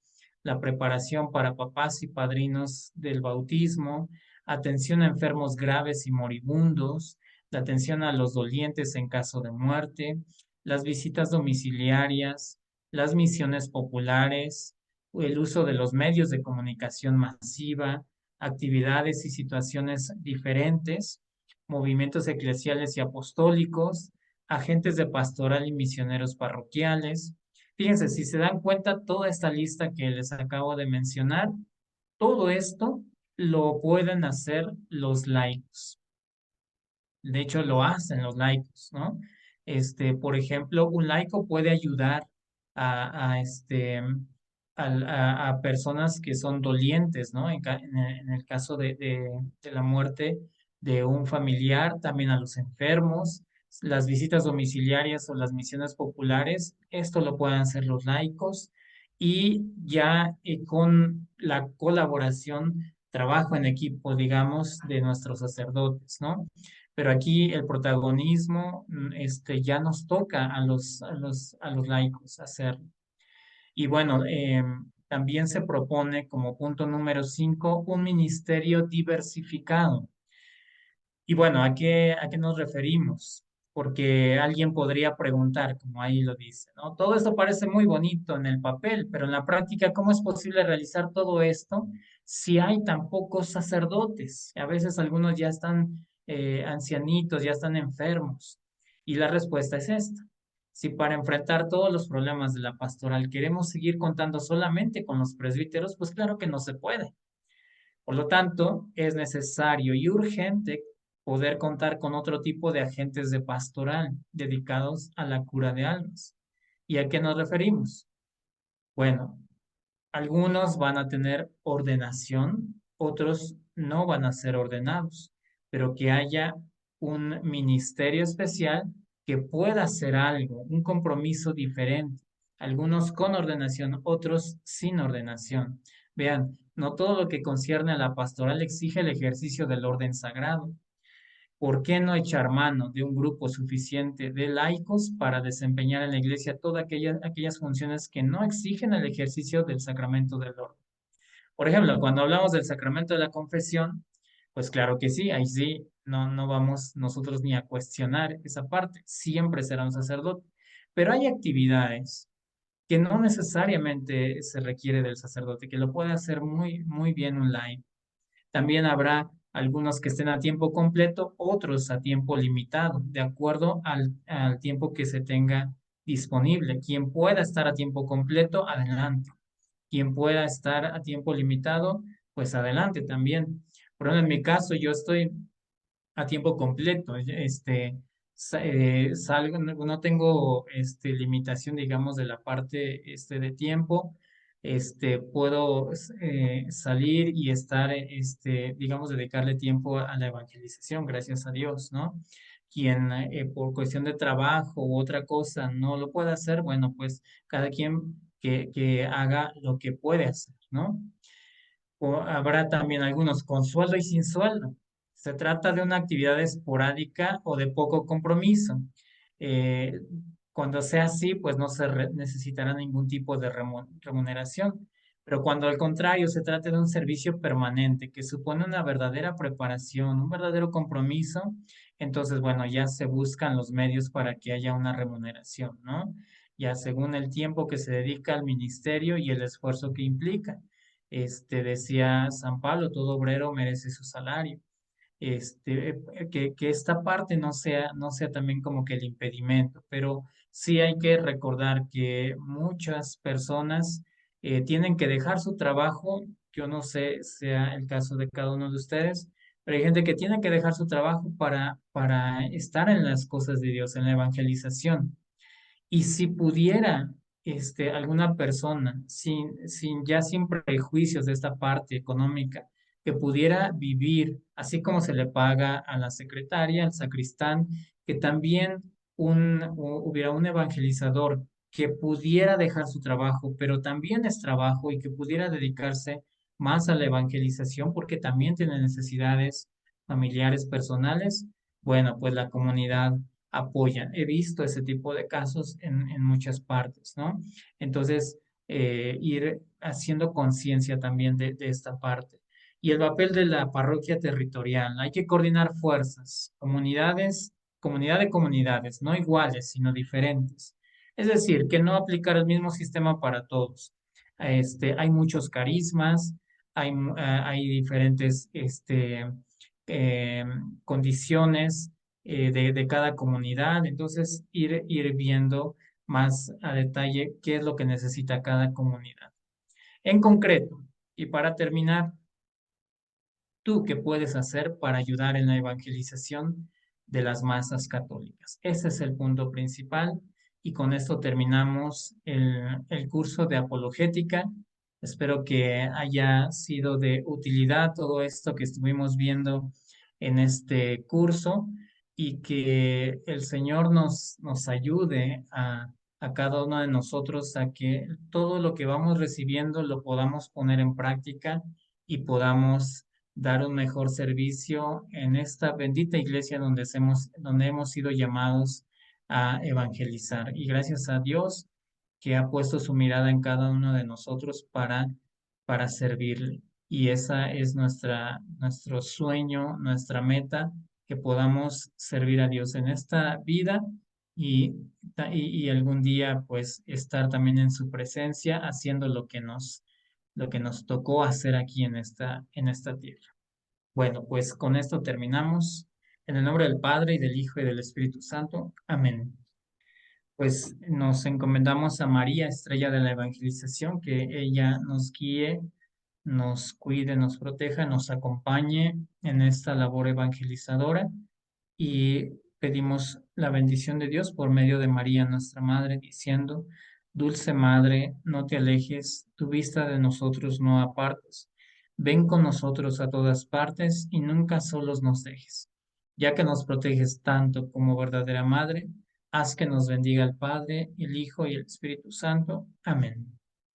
la preparación para papás y padrinos del bautismo, atención a enfermos graves y moribundos, la atención a los dolientes en caso de muerte, las visitas domiciliarias, las misiones populares, el uso de los medios de comunicación masiva, actividades y situaciones diferentes, movimientos eclesiales y apostólicos, agentes de pastoral y misioneros parroquiales. Fíjense, si se dan cuenta, toda esta lista que les acabo de mencionar, todo esto lo pueden hacer los laicos. De hecho, lo hacen los laicos, ¿no? Por ejemplo, un laico puede ayudar a, a, este, a personas que son dolientes, ¿no? En el caso de la muerte de un familiar, también a los enfermos, las visitas domiciliarias o las misiones populares, esto lo pueden hacer los laicos y ya con la colaboración, trabajo en equipo, digamos, de nuestros sacerdotes, ¿no? pero aquí el protagonismo ya nos toca a los laicos hacerlo. Y bueno, también se propone como punto número 5 un ministerio diversificado. Y bueno, a qué nos referimos? Porque alguien podría preguntar, como ahí lo dice, ¿no? Todo esto parece muy bonito en el papel, pero en la práctica, ¿cómo es posible realizar todo esto si hay tan pocos sacerdotes? A veces algunos ya están ancianitos, ya están enfermos. Y la respuesta es esta. Si para enfrentar todos los problemas de la pastoral queremos seguir contando solamente con los presbíteros, pues claro que no se puede. Por lo tanto, es necesario y urgente poder contar con otro tipo de agentes de pastoral dedicados a la cura de almas. ¿Y a qué nos referimos? Bueno, algunos van a tener ordenación, otros no van a ser ordenados, pero que haya un ministerio especial que pueda hacer algo, un compromiso diferente. Algunos con ordenación, otros sin ordenación. Vean, no todo lo que concierne a la pastoral exige el ejercicio del orden sagrado. ¿Por qué no echar mano de un grupo suficiente de laicos para desempeñar en la iglesia todas aquellas funciones que no exigen el ejercicio del sacramento del orden? Por ejemplo, cuando hablamos del sacramento de la confesión, pues claro que sí, ahí sí, no vamos nosotros ni a cuestionar esa parte, siempre será un sacerdote. Pero hay actividades que no necesariamente se requiere del sacerdote, que lo puede hacer muy bien un laico. También habrá algunos que estén a tiempo completo, otros a tiempo limitado, de acuerdo al tiempo que se tenga disponible. Quien pueda estar a tiempo completo, adelante. Quien pueda estar a tiempo limitado, pues adelante también. Por ejemplo, en mi caso, yo estoy a tiempo completo. Salgo, no tengo limitación, digamos, de la parte de tiempo. Puedo salir y estar, digamos, dedicarle tiempo a la evangelización, gracias a Dios, ¿no? Quien por cuestión de trabajo u otra cosa no lo puede hacer, bueno, pues cada quien que haga lo que puede hacer, ¿no? O habrá también algunos con sueldo y sin sueldo. Se trata de una actividad esporádica o de poco compromiso. Eh, Cuando sea así, pues no se necesitará ningún tipo de remuneración. Pero cuando al contrario se trate de un servicio permanente que supone una verdadera preparación, un verdadero compromiso, entonces, bueno, ya se buscan los medios para que haya una remuneración, ¿no? Ya según el tiempo que se dedica al ministerio y el esfuerzo que implica. Decía San Pablo, todo obrero merece su salario. Que esta parte no sea también como que el impedimento, pero sí hay que recordar que muchas personas tienen que dejar su trabajo. Yo no sé sea el caso de cada uno de ustedes, pero hay gente que tiene que dejar su trabajo para estar en las cosas de Dios, en la evangelización. Y si pudiera alguna persona, sin prejuicios de esta parte económica, que pudiera vivir así como se le paga a la secretaria, al sacristán, que también hubiera un evangelizador que pudiera dejar su trabajo, pero también es trabajo y que pudiera dedicarse más a la evangelización porque también tiene necesidades familiares, personales, bueno, pues la comunidad apoyan. He visto ese tipo de casos en muchas partes, ¿no? Entonces, ir haciendo conciencia también de esta parte. Y el papel de la parroquia territorial. Hay que coordinar fuerzas, comunidad de comunidades, no iguales, sino diferentes. Es decir, que no aplicar el mismo sistema para todos. Hay muchos carismas, hay diferentes eh, condiciones de cada comunidad. Entonces, ir viendo más a detalle qué es lo que necesita cada comunidad. En concreto, y para terminar, ¿tú qué puedes hacer para ayudar en la evangelización de las masas católicas? Ese es el punto principal. Y con esto terminamos el curso de apologética. Espero que haya sido de utilidad todo esto que estuvimos viendo en este curso y que el Señor nos ayude a cada uno de nosotros a que todo lo que vamos recibiendo lo podamos poner en práctica y podamos dar un mejor servicio en esta bendita iglesia donde hemos sido llamados a evangelizar. Y gracias a Dios que ha puesto su mirada en cada uno de nosotros para servirle. Y esa es nuestro sueño, nuestra meta, que podamos servir a Dios en esta vida y, y algún día pues estar también en su presencia haciendo lo que nos tocó hacer aquí en esta tierra. Bueno, pues con esto terminamos. En el nombre del Padre y del Hijo y del Espíritu Santo. Amén. Pues nos encomendamos a María, estrella de la evangelización, que ella nos guíe, nos cuide, nos proteja, nos acompañe en esta labor evangelizadora y pedimos la bendición de Dios por medio de María, nuestra Madre, diciendo, Dulce Madre, no te alejes, tu vista de nosotros no apartes. Ven con nosotros a todas partes y nunca solos nos dejes. Ya que nos proteges tanto como verdadera Madre, haz que nos bendiga el Padre, el Hijo y el Espíritu Santo. Amén.